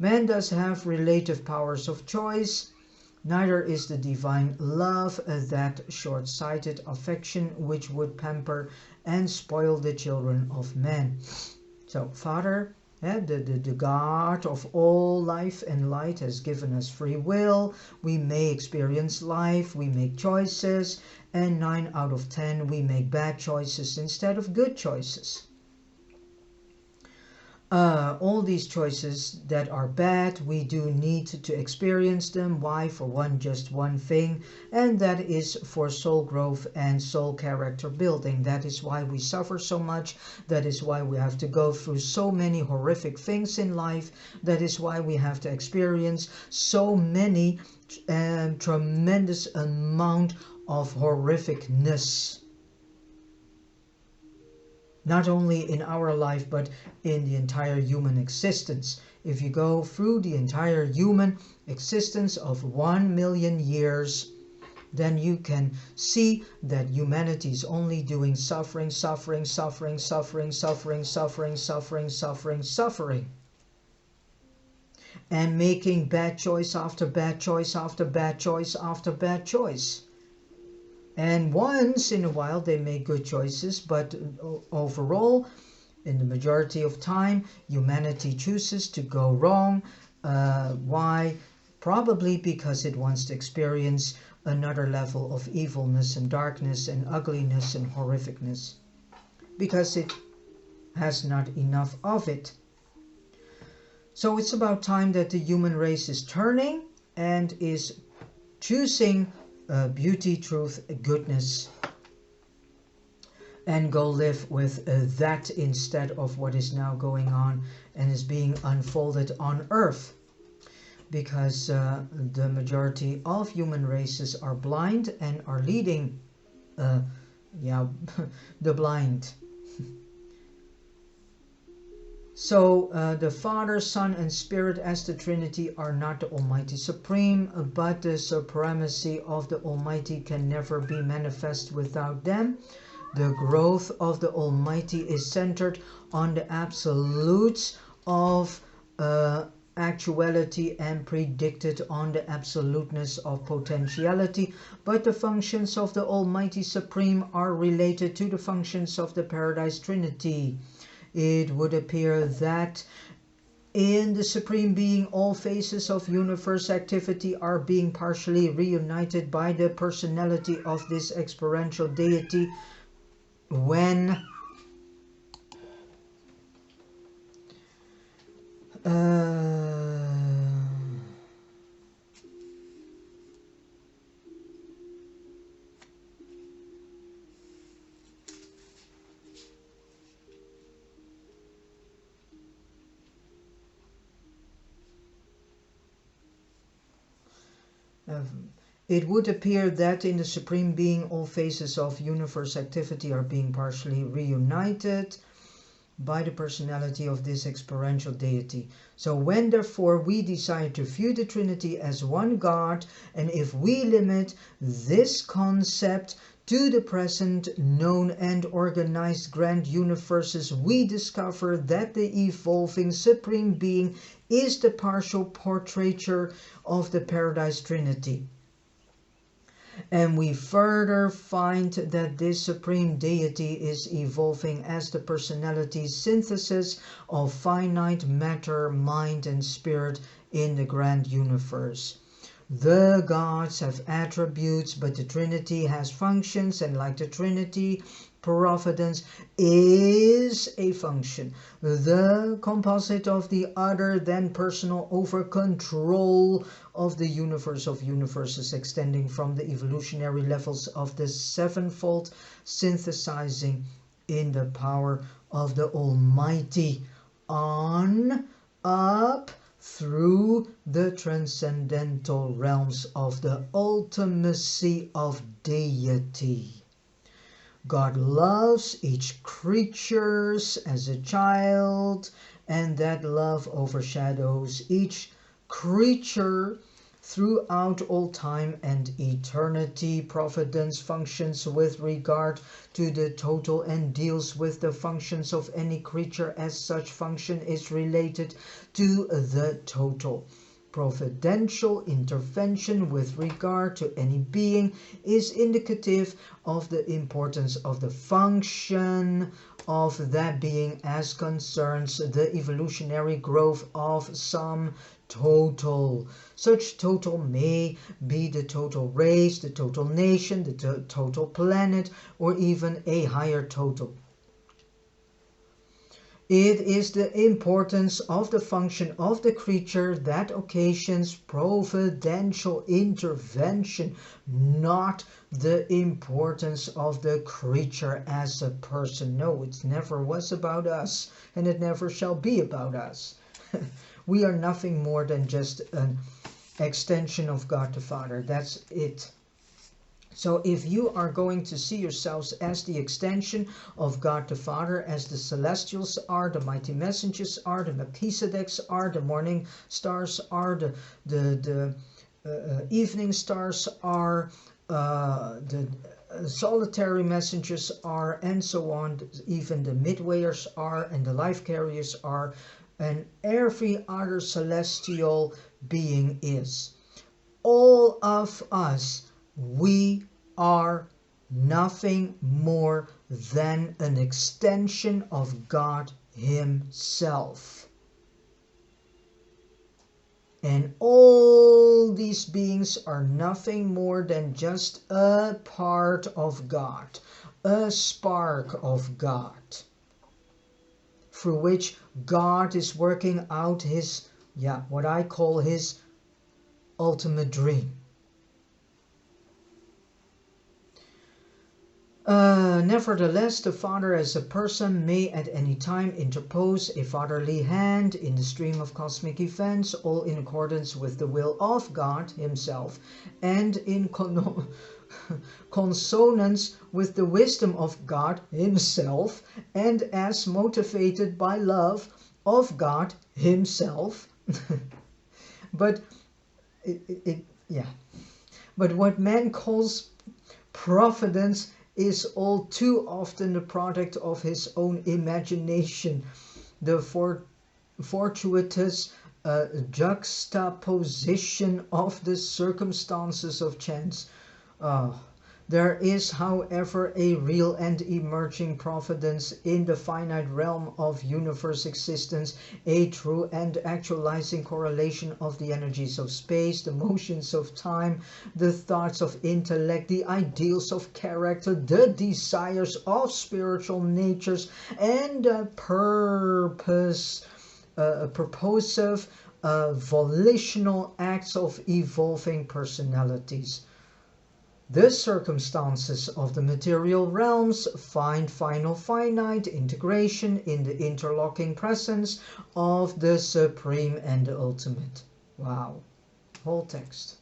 [SPEAKER 1] Man does have relative powers of choice, neither is the divine love that short-sighted affection which would pamper and spoil the children of man. So, Father, the God of all life and light has given us free will. We may experience life, we make choices, and 9 out of 10 we make bad choices instead of good choices. All these choices that are bad, we do need to experience them. Why? For just one thing, and that is for soul growth and soul character building. That is why we suffer so much. That is why we have to go through so many horrific things in life. That is why we have to experience so many tremendous amount of horrificness. Not only in our life, but in the entire human existence. If you go through the entire human existence of 1 million years, then you can see that humanity is only doing suffering, suffering, suffering, suffering, suffering, suffering, suffering, suffering, suffering. And making bad choice after bad choice after bad choice after bad choice. And once in a while they make good choices, but overall, in the majority of time, humanity chooses to go wrong. Why? Probably because it wants to experience another level of evilness and darkness and ugliness and horrificness. Because it has not enough of it. So it's about time that the human race is turning and is choosing beauty, truth, goodness, and go live with that instead of what is now going on and is being unfolded on earth, because the majority of human races are blind and are leading the blind. So the Father, Son, and Spirit as the Trinity are not the Almighty Supreme, but the supremacy of the Almighty can never be manifest without them. The growth of the Almighty is centered on the absolutes of actuality and predicted on the absoluteness of potentiality, but the functions of the Almighty Supreme are related to the functions of the Paradise Trinity. It would appear that In the Supreme Being, all phases of universe activity are being partially reunited by the personality of this experiential deity when it would appear that in the Supreme Being all phases of universe activity are being partially reunited by the personality of this experiential deity. So when therefore we desire to view the Trinity as one God, and if we limit this concept to the present known and organized grand universes, we discover that the evolving Supreme Being is the partial portraiture of the Paradise Trinity. And we further find that this Supreme Deity is evolving as the personality synthesis of finite matter, mind and spirit in the grand universe. The gods have attributes, but the Trinity has functions, and like the Trinity, providence is a function, the composite of the other than personal over control of the universe of universes, extending from the evolutionary levels of the sevenfold, synthesizing in the power of the Almighty on up through the transcendental realms of the ultimacy of Deity. God loves each creature as a child, and that love overshadows each creature throughout all time and eternity. Providence functions with regard to the total and deals with the functions of any creature as such function is related to the total. Providential intervention with regard to any being is indicative of the importance of the function of that being as concerns the evolutionary growth of some total. Such total may be the total race, the total nation, the total planet, or even a higher total. It is the importance of the function of the creature that occasions providential intervention, not the importance of the creature as a person. No, it never was about us, and it never shall be about us. We are nothing more than just an extension of God the Father. That's it. So if you are going to see yourselves as the extension of God the Father, as the celestials are, the mighty messengers are, the Melchizedeks are, the morning stars are, the evening stars are, the solitary messengers are, and so on, even the midwayers are, and the life carriers are, and every other celestial being is. All of us, we are nothing more than an extension of God Himself. And all these beings are nothing more than just a part of God, a spark of God, through which God is working out His, what I call His ultimate dream. Nevertheless, the Father as a person may at any time interpose a fatherly hand in the stream of cosmic events, all in accordance with the will of God Himself, and in consonance with the wisdom of God Himself, and as motivated by love of God Himself. But but what man calls providence is all too often the product of his own imagination, the fortuitous juxtaposition of the circumstances of chance. There is, however, a real and emerging providence in the finite realm of universe existence, a true and actualizing correlation of the energies of space, the motions of time, the thoughts of intellect, the ideals of character, the desires of spiritual natures, and purposive volitional acts of evolving personalities. The circumstances of the material realms find final finite integration in the interlocking presence of the supreme and the ultimate. Wow. Whole text.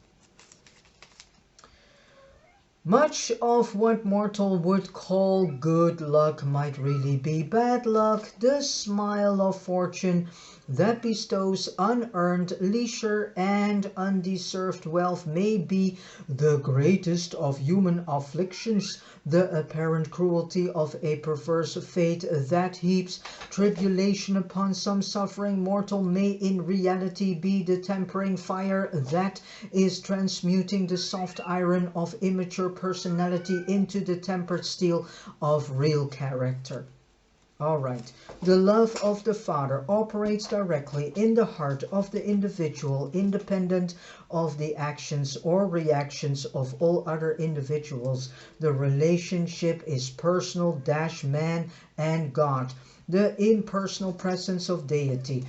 [SPEAKER 1] Much of what mortal would call good luck might really be bad luck, the smile of fortune that bestows unearned leisure and undeserved wealth may be the greatest of human afflictions, the apparent cruelty of a perverse fate that heaps tribulation upon some suffering mortal may in reality be the tempering fire that is transmuting the soft iron of immature personality into the tempered steel of real character. Alright, the love of the Father operates directly in the heart of the individual, independent of the actions or reactions of all other individuals. The relationship is personal - man and God. The impersonal presence of Deity,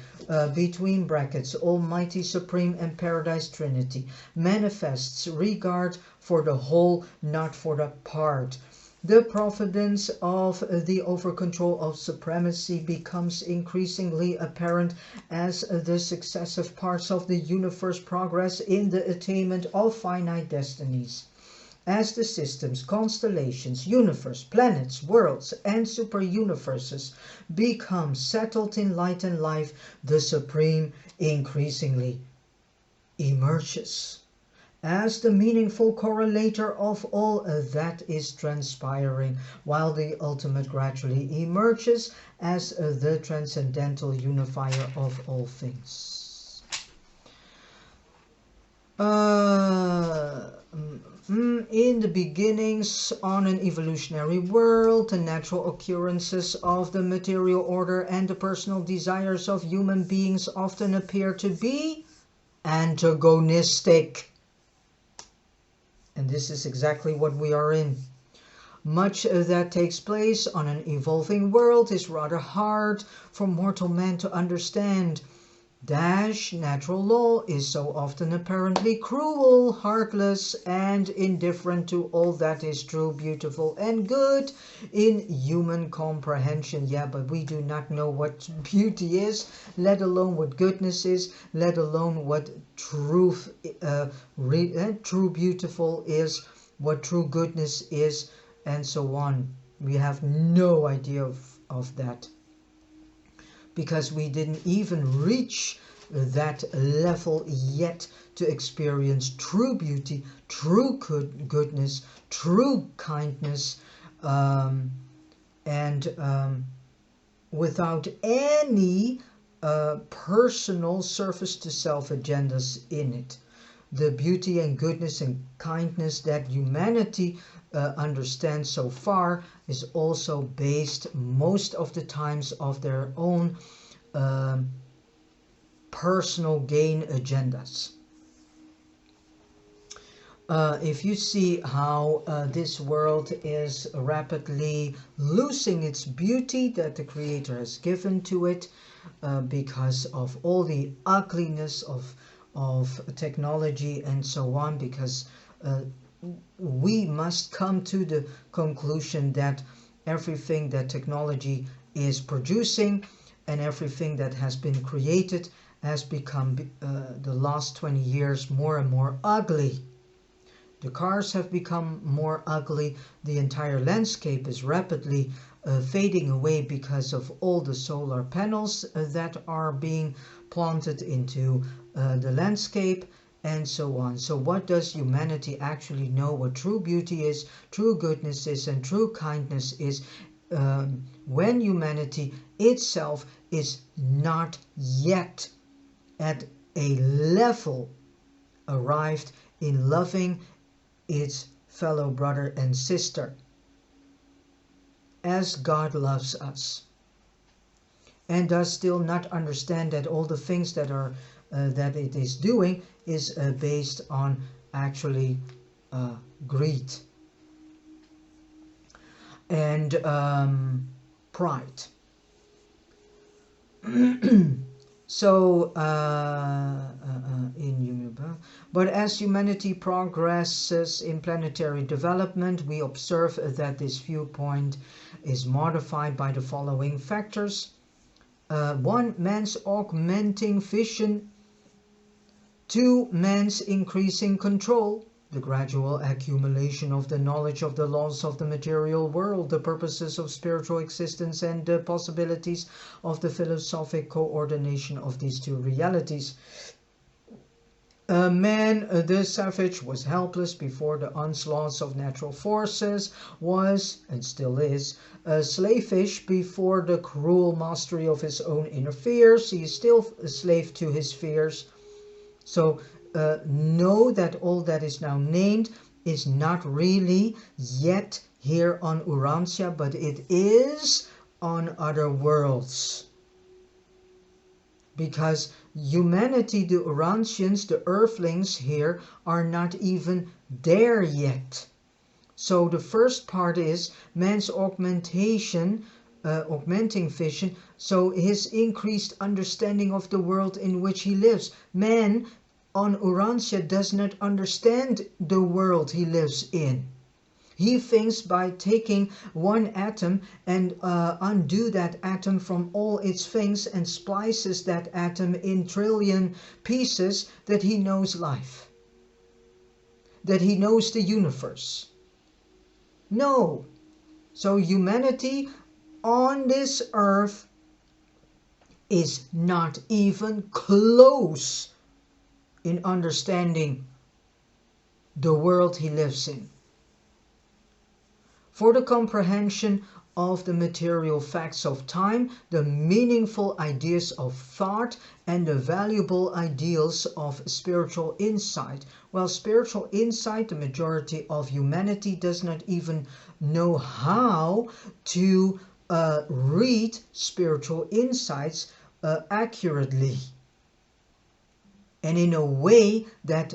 [SPEAKER 1] between brackets, Almighty Supreme and Paradise Trinity, manifests regard for the whole, not for the part. The providence of the overcontrol of supremacy becomes increasingly apparent as the successive parts of the universe progress in the attainment of finite destinies. As the systems, constellations, universe, planets, worlds, and superuniverses become settled in light and life, the Supreme increasingly emerges as the meaningful correlator of all that is transpiring, while the ultimate gradually emerges as the transcendental unifier of all things. In the beginnings on an evolutionary world, the natural occurrences of the material order and the personal desires of human beings often appear to be antagonistic. And this is exactly what we are in. Much that takes place on an evolving world is rather hard for mortal man to understand. Natural law is so often apparently cruel, heartless, and indifferent to all that is true, beautiful, and good in human comprehension. Yeah, but we do not know what beauty is, let alone what goodness is, let alone what true beautiful is, what true goodness is, and so on. We have no idea of that, because we didn't even reach that level yet to experience true beauty, true goodness, true kindness, and without any personal surface to self agendas in it. The beauty and goodness and kindness that humanity understands so far is also based most of the times of their own personal gain agendas. If you see how this world is rapidly losing its beauty that the Creator has given to it because of all the ugliness of technology and so on, because we must come to the conclusion that everything that technology is producing and everything that has been created has become the last 20 years more and more ugly. The cars have become more ugly. The entire landscape is rapidly fading away because of all the solar panels that are being planted into the landscape, and so on. So what does humanity actually know what true beauty is, true goodness is, and true kindness is, when humanity itself is not yet at a level arrived in loving its fellow brother and sister, as God loves us, and does still not understand that all the things that are that it is doing is based on actually greed and pride. So, but as humanity progresses in planetary development, we observe that this viewpoint is modified by the following factors. 1. Man's augmenting vision. 2. Man's increasing control. The gradual accumulation of the knowledge of the laws of the material world, the purposes of spiritual existence, and the possibilities of the philosophic coordination of these two realities. Man, the savage, was helpless before the onslaughts of natural forces, was, and still is, slavish before the cruel mastery of his own inner fears. He is still a slave to his fears. So, know that all that is now named is not really yet here on Urantia, but it is on other worlds. Because humanity, the Urantians, the earthlings here, are not even there yet. So the first part is man's augmenting vision, so his increased understanding of the world in which he lives. Man on Urantia does not understand the world he lives in. He thinks by taking one atom and undo that atom from all its things and splices that atom in trillion pieces that he knows life, that he knows the universe. No. So humanity on this earth is not even close in understanding the world he lives in. For the comprehension of the material facts of time, the meaningful ideas of thought, and the valuable ideals of spiritual insight. Well, spiritual insight, the majority of humanity does not even know how to read spiritual insights accurately, and in a way that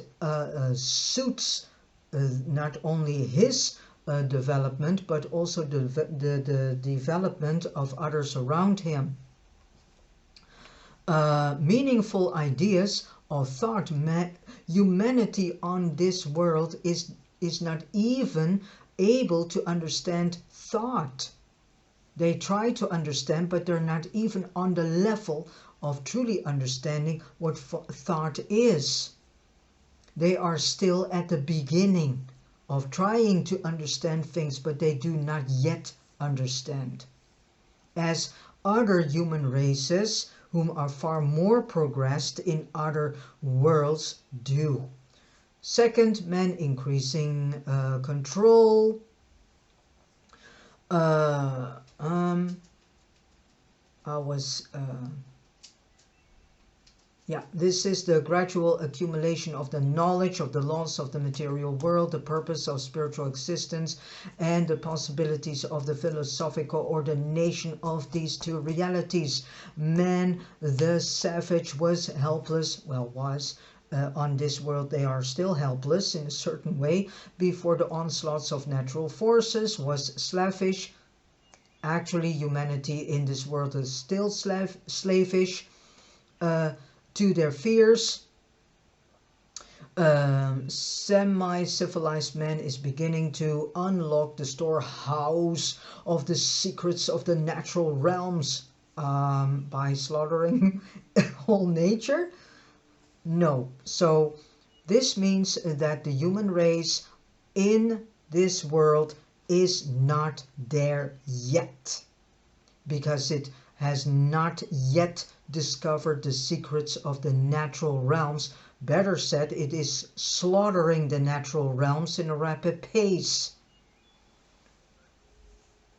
[SPEAKER 1] suits not only his development, but also the development of others around him. Meaningful ideas of thought. Humanity on this world is not even able to understand thought. They try to understand, but they're not even on the level of truly understanding what thought is. They are still at the beginning of trying to understand things, but they do not yet understand. As other human races, whom are far more progressed in other worlds, do. Second, man increasing control. This is the gradual accumulation of the knowledge of the laws of the material world, the purpose of spiritual existence, and the possibilities of the philosophical ordination of these two realities. Man, the savage, was helpless, on this world they are still helpless in a certain way, before the onslaughts of natural forces, was slavish. Actually, humanity in this world is still slavish to their fears. Semi-civilized man is beginning to unlock the storehouse of the secrets of the natural realms by slaughtering whole nature. No. So this means that the human race in this world is not there yet, because it has not yet discovered the secrets of the natural realms. Better said, it is slaughtering the natural realms in a rapid pace.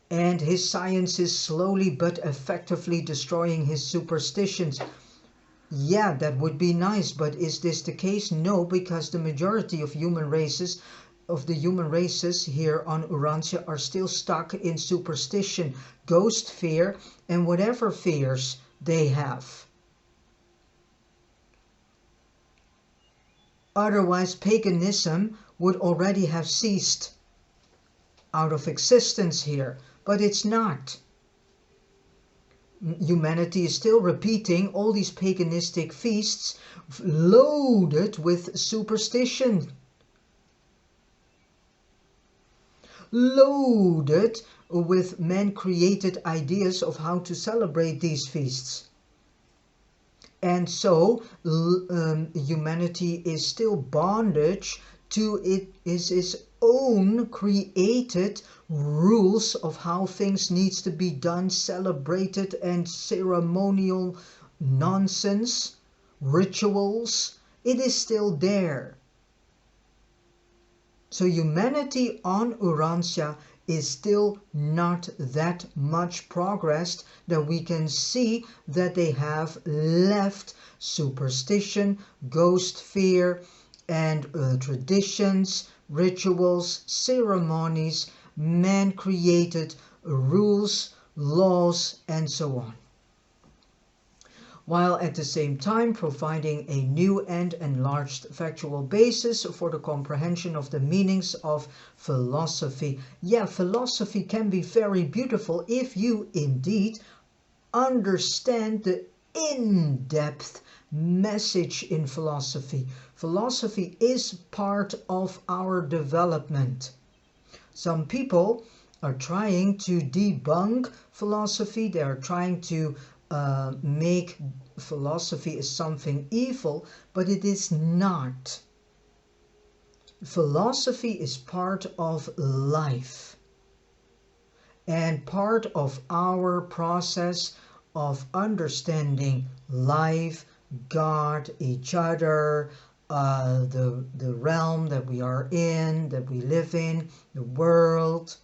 [SPEAKER 1] And his science is slowly but effectively destroying his superstitions. Yeah, that would be nice, but is this the case? No, because the majority of human races of the human races here on Urantia are still stuck in superstition, ghost fear, and whatever fears they have. Otherwise, paganism would already have ceased out of existence here, but it's not. Humanity is still repeating all these paganistic feasts loaded with superstition, loaded with man-created ideas of how to celebrate these feasts. And so humanity is still bondage to its own created rules of how things needs to be done, celebrated, and ceremonial nonsense, rituals. It is still there. So humanity on Urantia is still not that much progressed that we can see that they have left superstition, ghost fear, and traditions, rituals, ceremonies, man-created rules, laws, and so on, while at the same time providing a new and enlarged factual basis for the comprehension of the meanings of philosophy. Yeah, philosophy can be very beautiful if you indeed understand the in-depth message in philosophy. Philosophy is part of our development. Some people are trying to debunk philosophy. They are trying to make philosophy as something evil, but it is not. Philosophy is part of life and part of our process of understanding life, God, each other, the realm that we are in, that we live in, the world,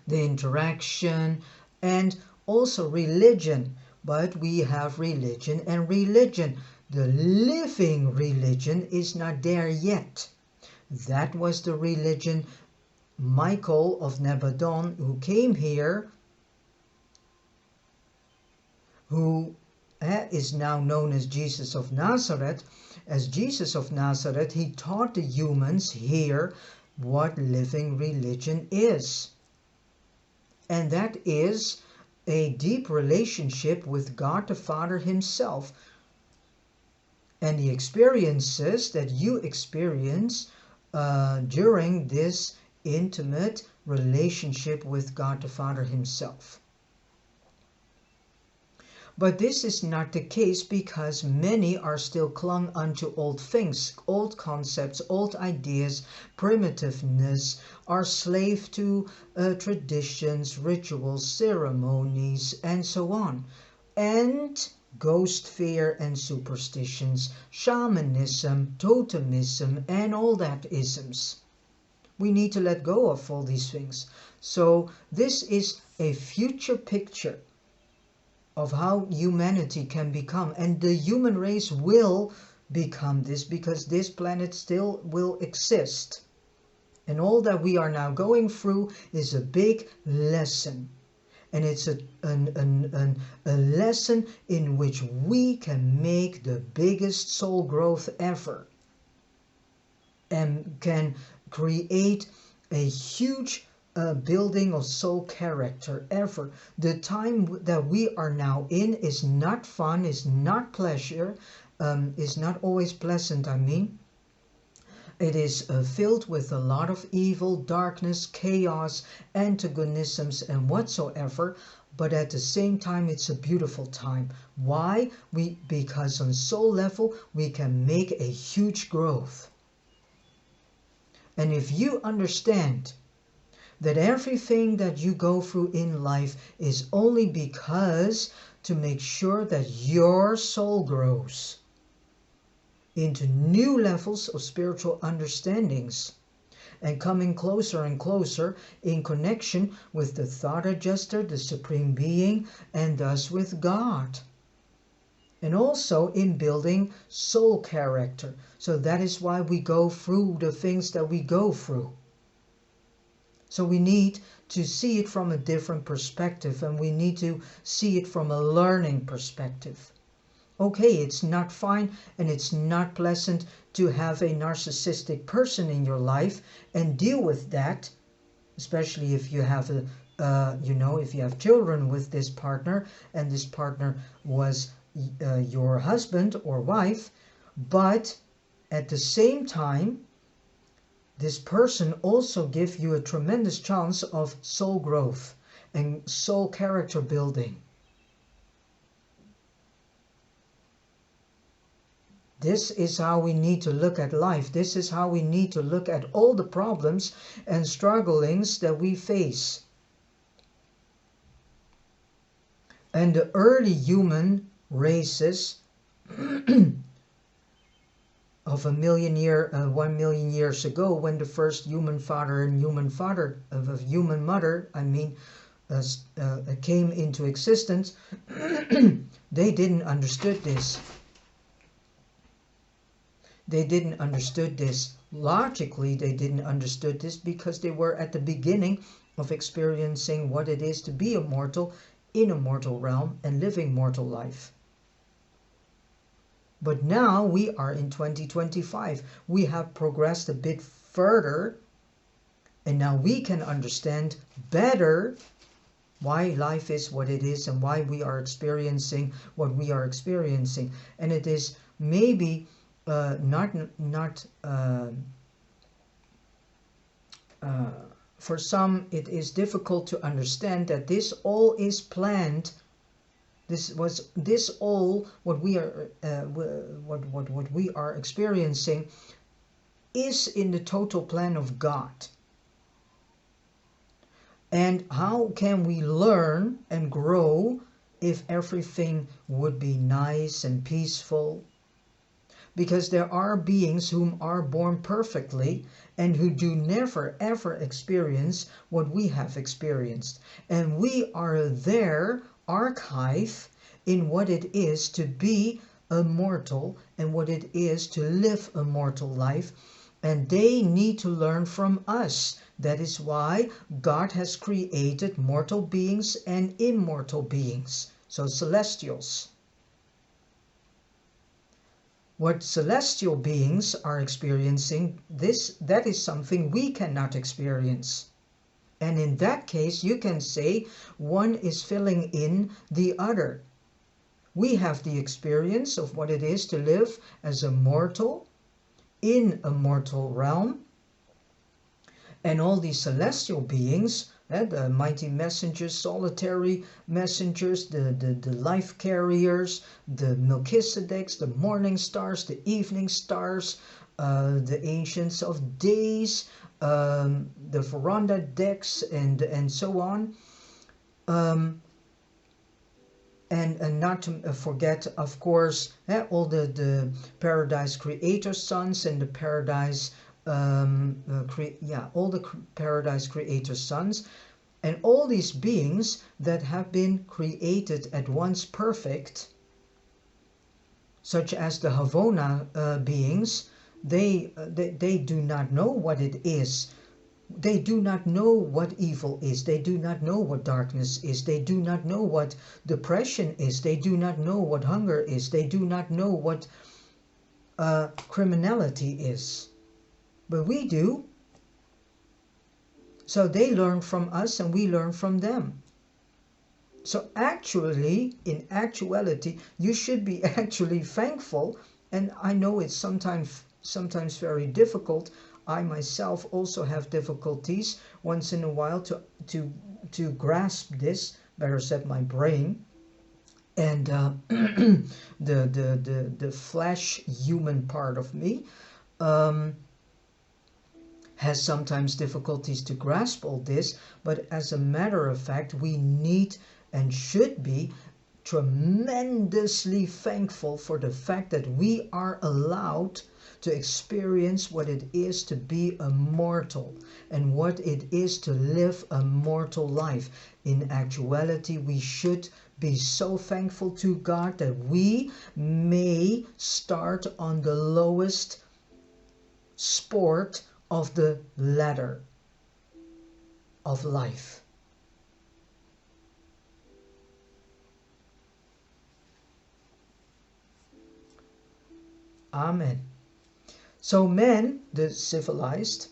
[SPEAKER 1] the interaction, and also religion. But we have religion and religion. The living religion is not there yet. That was the religion Michael of Nebadon, who came here, who is now known as Jesus of Nazareth. As Jesus of Nazareth, he taught the humans here what living religion is. And that is a deep relationship with God the Father himself. And the experiences that you experience during this intimate relationship with God the Father himself. But this is not the case because many are still clung unto old things, old concepts, old ideas, primitiveness, are slave to traditions, rituals, ceremonies, and so on. And ghost fear and superstitions, shamanism, totemism, and all that isms. We need to let go of all these things. So this is a future picture of how humanity can become, and the human race will become this because this planet still will exist. And all that we are now going through is a big lesson. And it's a lesson in which we can make the biggest soul growth ever. And can create a huge building of soul character ever. The time that we are now in is not fun, is not pleasure, is not always pleasant, I mean. It is filled with a lot of evil, darkness, chaos, antagonisms, and whatsoever. But at the same time, it's a beautiful time. Why? Because on soul level, we can make a huge growth. And if you understand that everything that you go through in life is only because to make sure that your soul grows into new levels of spiritual understandings and coming closer and closer in connection with the thought adjuster, the Supreme Being, and thus with God. and also in building soul character. So that is why we go through the things that we go through. So we need to see it from a different perspective, and we need to see it from a learning perspective. Okay, it's not fine and it's not pleasant to have a narcissistic person in your life and deal with that, especially if you have if you have children with this partner and this partner was your husband or wife. But at the same time, this person also gives you a tremendous chance of soul growth and soul character building. This is how we need to look at life. This is how we need to look at all the problems and strugglings that we face. And the early human races of 1 million years ago, when the first human father and human mother, came into existence, they didn't understood this. They didn't understood this. Logically, they didn't understood this because they were at the beginning of experiencing what it is to be a mortal in a mortal realm and living mortal life. But now we are in 2025. We have progressed a bit further, and now we can understand better why life is what it is and why we are experiencing what we are experiencing. And it is maybe for some it is difficult to understand that this all is planned. What we are experiencing is in the total plan of God. And how can we learn and grow if everything would be nice and peaceful? Because there are beings whom are born perfectly and who do never ever experience what we have experienced. And we are their archive in what it is to be a mortal and what it is to live a mortal life. And they need to learn from us. That is why God has created mortal beings and immortal beings, so celestials. What celestial beings are experiencing, that is something we cannot experience. And in that case, you can say one is filling in the other. We have the experience of what it is to live as a mortal in a mortal realm. And all these celestial beings, the mighty messengers, solitary messengers, the life carriers, the Melchizedeks, the morning stars, the evening stars, the ancients of days, the veranda decks, and so on. And not to forget, of course, all the paradise creator sons and the paradise all the paradise creator sons, and all these beings that have been created at once perfect, such as the Havona beings. They do not know what it is. They do not know what evil is. They do not know what darkness is. They do not know what depression is. They do not know what hunger is. They do not know what criminality is. But we do. So they learn from us and we learn from them. So actually, in actuality, you should be actually thankful. And I know it's sometimes very difficult. I myself also have difficulties once in a while to grasp this, better said my brain. And the flesh human part of me has sometimes difficulties to grasp all this, but as a matter of fact, we need and should be tremendously thankful for the fact that we are allowed to experience what it is to be a mortal and what it is to live a mortal life. In actuality, we should be so thankful to God that we may start on the lowest sport of the ladder of life. Amen. So man, the civilized,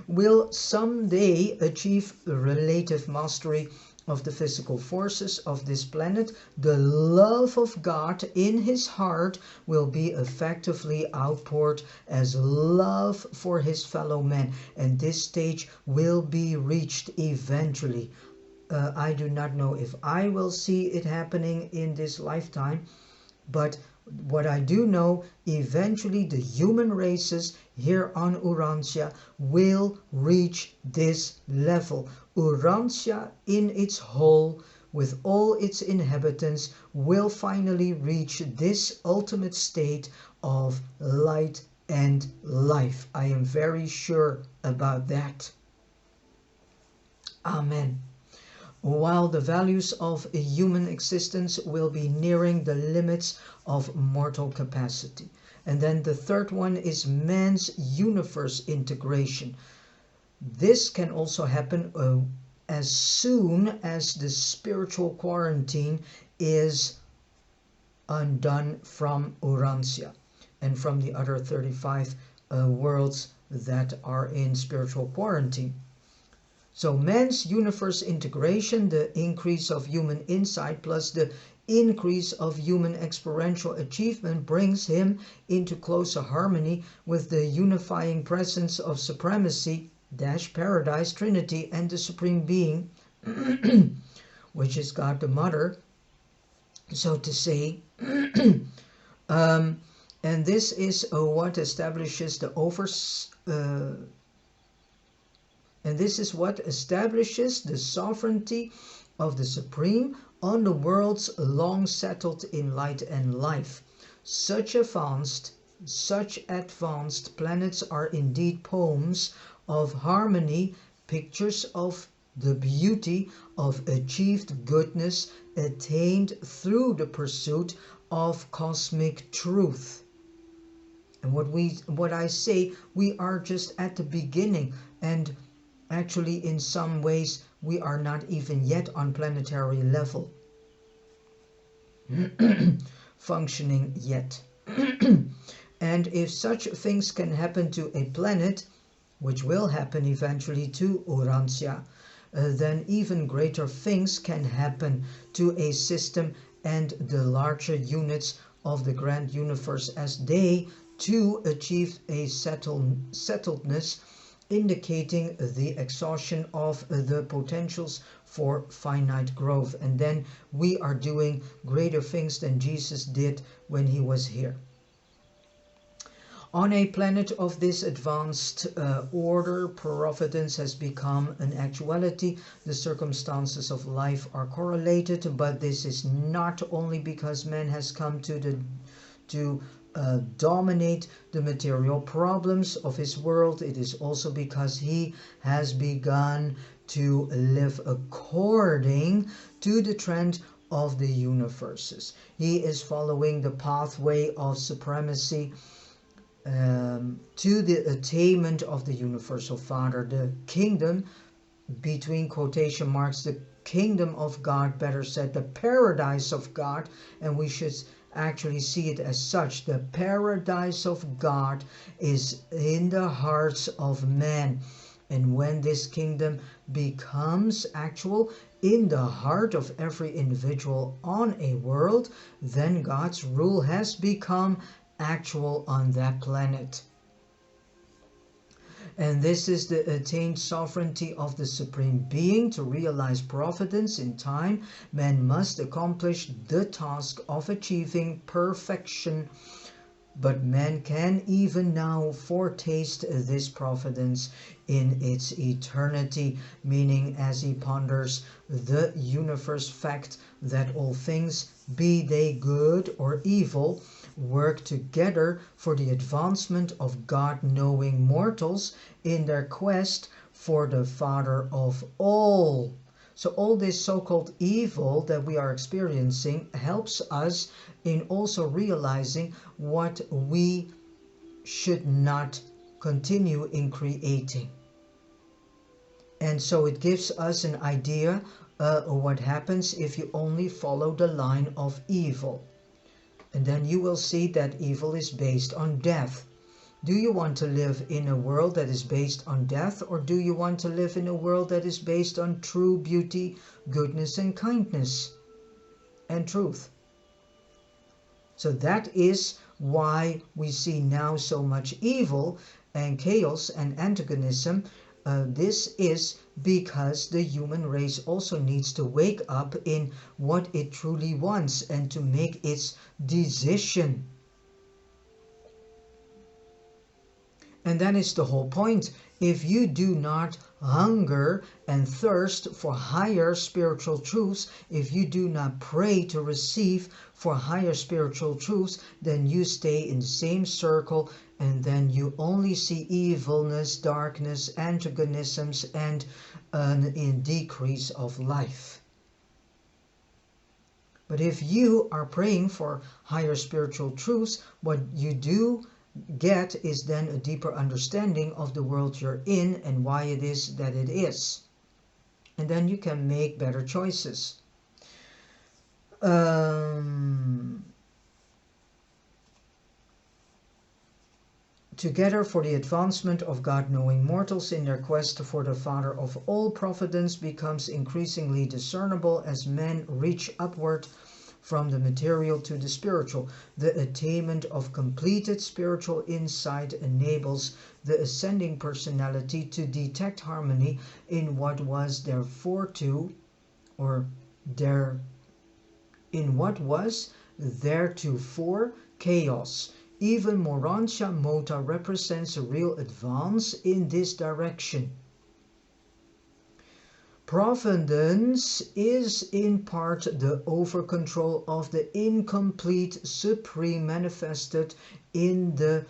[SPEAKER 1] will someday achieve relative mastery of the physical forces of this planet. The love of God in his heart will be effectively outpoured as love for his fellow man, and this stage will be reached eventually. I do not know if I will see it happening in this lifetime, but what I do know, eventually the human races here on Urantia will reach this level. Urantia in its whole, with all its inhabitants, will finally reach this ultimate state of light and life. I am very sure about that. Amen. While the values of a human existence will be nearing the limits of mortal capacity. And then the third one is man's universe integration. This can also happen as soon as the spiritual quarantine is undone from Urantia and from the other 35 worlds that are in spiritual quarantine. So man's universe integration, the increase of human insight plus the increase of human experiential achievement, brings him into closer harmony with the unifying presence of supremacy, paradise, Trinity, and the Supreme Being, which is God the Mother, so to say. And this is what establishes the And this is what establishes the sovereignty of the Supreme on the worlds long settled in light and life. Such advanced planets are indeed poems of harmony, pictures of the beauty of achieved goodness attained through the pursuit of cosmic truth. And what I say, we are just at the beginning, and actually, in some ways, we are not even yet on planetary level functioning yet. And if such things can happen to a planet, which will happen eventually to Urantia, then even greater things can happen to a system and the larger units of the grand universe as they too achieve a settledness, indicating the exhaustion of the potentials for finite growth. And then we are doing greater things than Jesus did when he was here. On a planet of this advanced order, providence has become an actuality. The circumstances of life are correlated, but this is not only because man has come to dominate the material problems of his world. It is also because he has begun to live according to the trend of the universes. He is following the pathway of supremacy to the attainment of the universal Father. The kingdom, between quotation marks, the kingdom of God, better said, the paradise of God, and we should actually see it as such. The paradise of God is in the hearts of man, and when this kingdom becomes actual in the heart of every individual on a world, then God's rule has become actual on that planet. And this is the attained sovereignty of the Supreme Being. To realize providence in time, man must accomplish the task of achieving perfection. But man can even now foretaste this providence in its eternity, meaning as he ponders the universe fact that all things, be they good or evil, work together for the advancement of God-knowing mortals in their quest for the Father of all. So all this so-called evil that we are experiencing helps us in also realizing what we should not continue in creating. And so it gives us an idea of what happens if you only follow the line of evil. And then you will see that evil is based on death. Do you want to live in a world that is based on death, or do you want to live in a world that is based on true beauty, goodness and kindness and truth? So that is why we see now so much evil and chaos and antagonism. This is because the human race also needs to wake up in what it truly wants and to make its decision. And that is the whole point. If you do not hunger and thirst for higher spiritual truths, if you do not pray to receive for higher spiritual truths, then you stay in the same circle, and then you only see evilness, darkness, antagonisms, and a decrease of life. But if you are praying for higher spiritual truths, what you do get is then a deeper understanding of the world you're in and why it is that it is. And then you can make better choices. Together for the advancement of God-knowing mortals in their quest for the Father of all, providence becomes increasingly discernible as men reach upward from the material to the spiritual. The attainment of completed spiritual insight enables the ascending personality to detect harmony in what was theretofore chaos. Even Morantia Mota represents a real advance in this direction. Providence is in part the over-control of the incomplete supreme manifested in the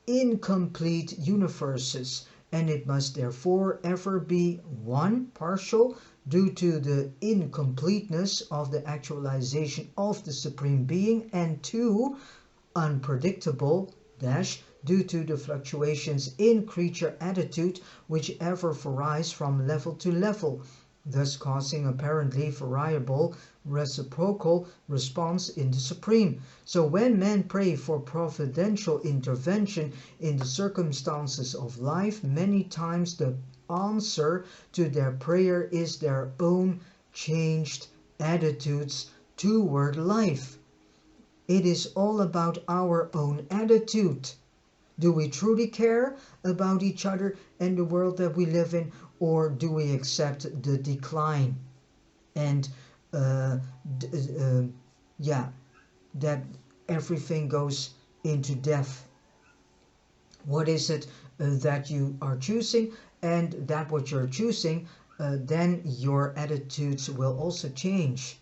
[SPEAKER 1] incomplete universes, and it must therefore ever be 1. Partial, due to the incompleteness of the actualization of the Supreme Being, and 2. Unpredictable, due to the fluctuations in creature attitude which ever varies from level to level, thus causing apparently variable reciprocal response in the Supreme. So when men pray for providential intervention in the circumstances of life, many times the answer to their prayer is their own changed attitudes toward life. It is all about our own attitude. Do we truly care about each other and the world that we live in, or do we accept the decline and that everything goes into death? What is it that you are choosing? And that what you're choosing, then your attitudes will also change.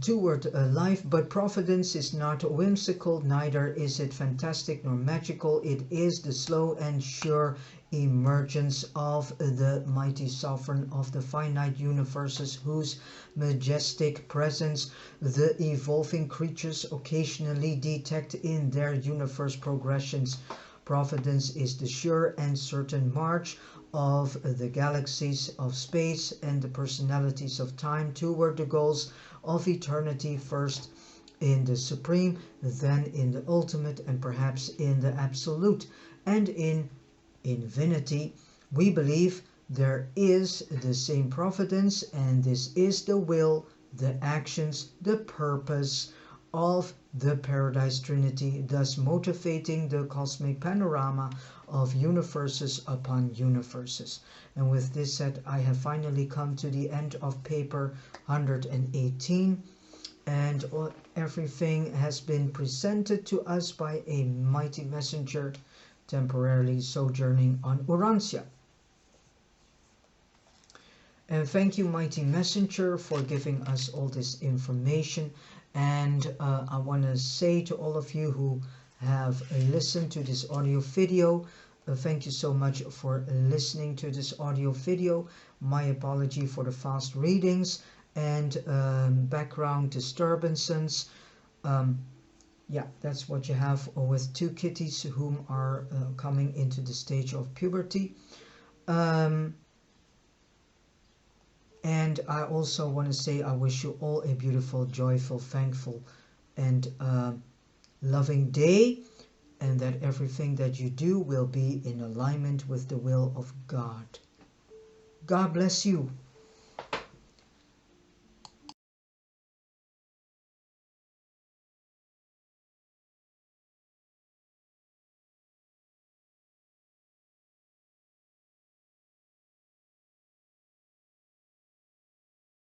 [SPEAKER 1] Toward life, but providence is not whimsical, neither is it fantastic nor magical. It is the slow and sure emergence of the mighty sovereign of the finite universes, whose majestic presence the evolving creatures occasionally detect in their universe progressions. Providence is the sure and certain march of the galaxies of space and the personalities of time toward the goals of eternity, first in the Supreme, then in the ultimate, and perhaps in the absolute. And in infinity, we believe there is the same providence, and this is the will, the actions, the purpose of the Paradise Trinity, thus motivating the cosmic panorama of universes upon universes. And with this said, I have finally come to the end of paper 118, and everything has been presented to us by a mighty messenger temporarily sojourning on Urantia. And thank you, mighty messenger, for giving us all this information. And I want to say to all of you who have listened to this audio video, Thank you so much for listening to this audio video. My apology for the fast readings and background disturbances. Yeah, that's what you have with two kitties whom are coming into the stage of puberty. And I also want to say I wish you all a beautiful, joyful, thankful, and loving day, and that everything that you do will be in alignment with the will of God. God bless you.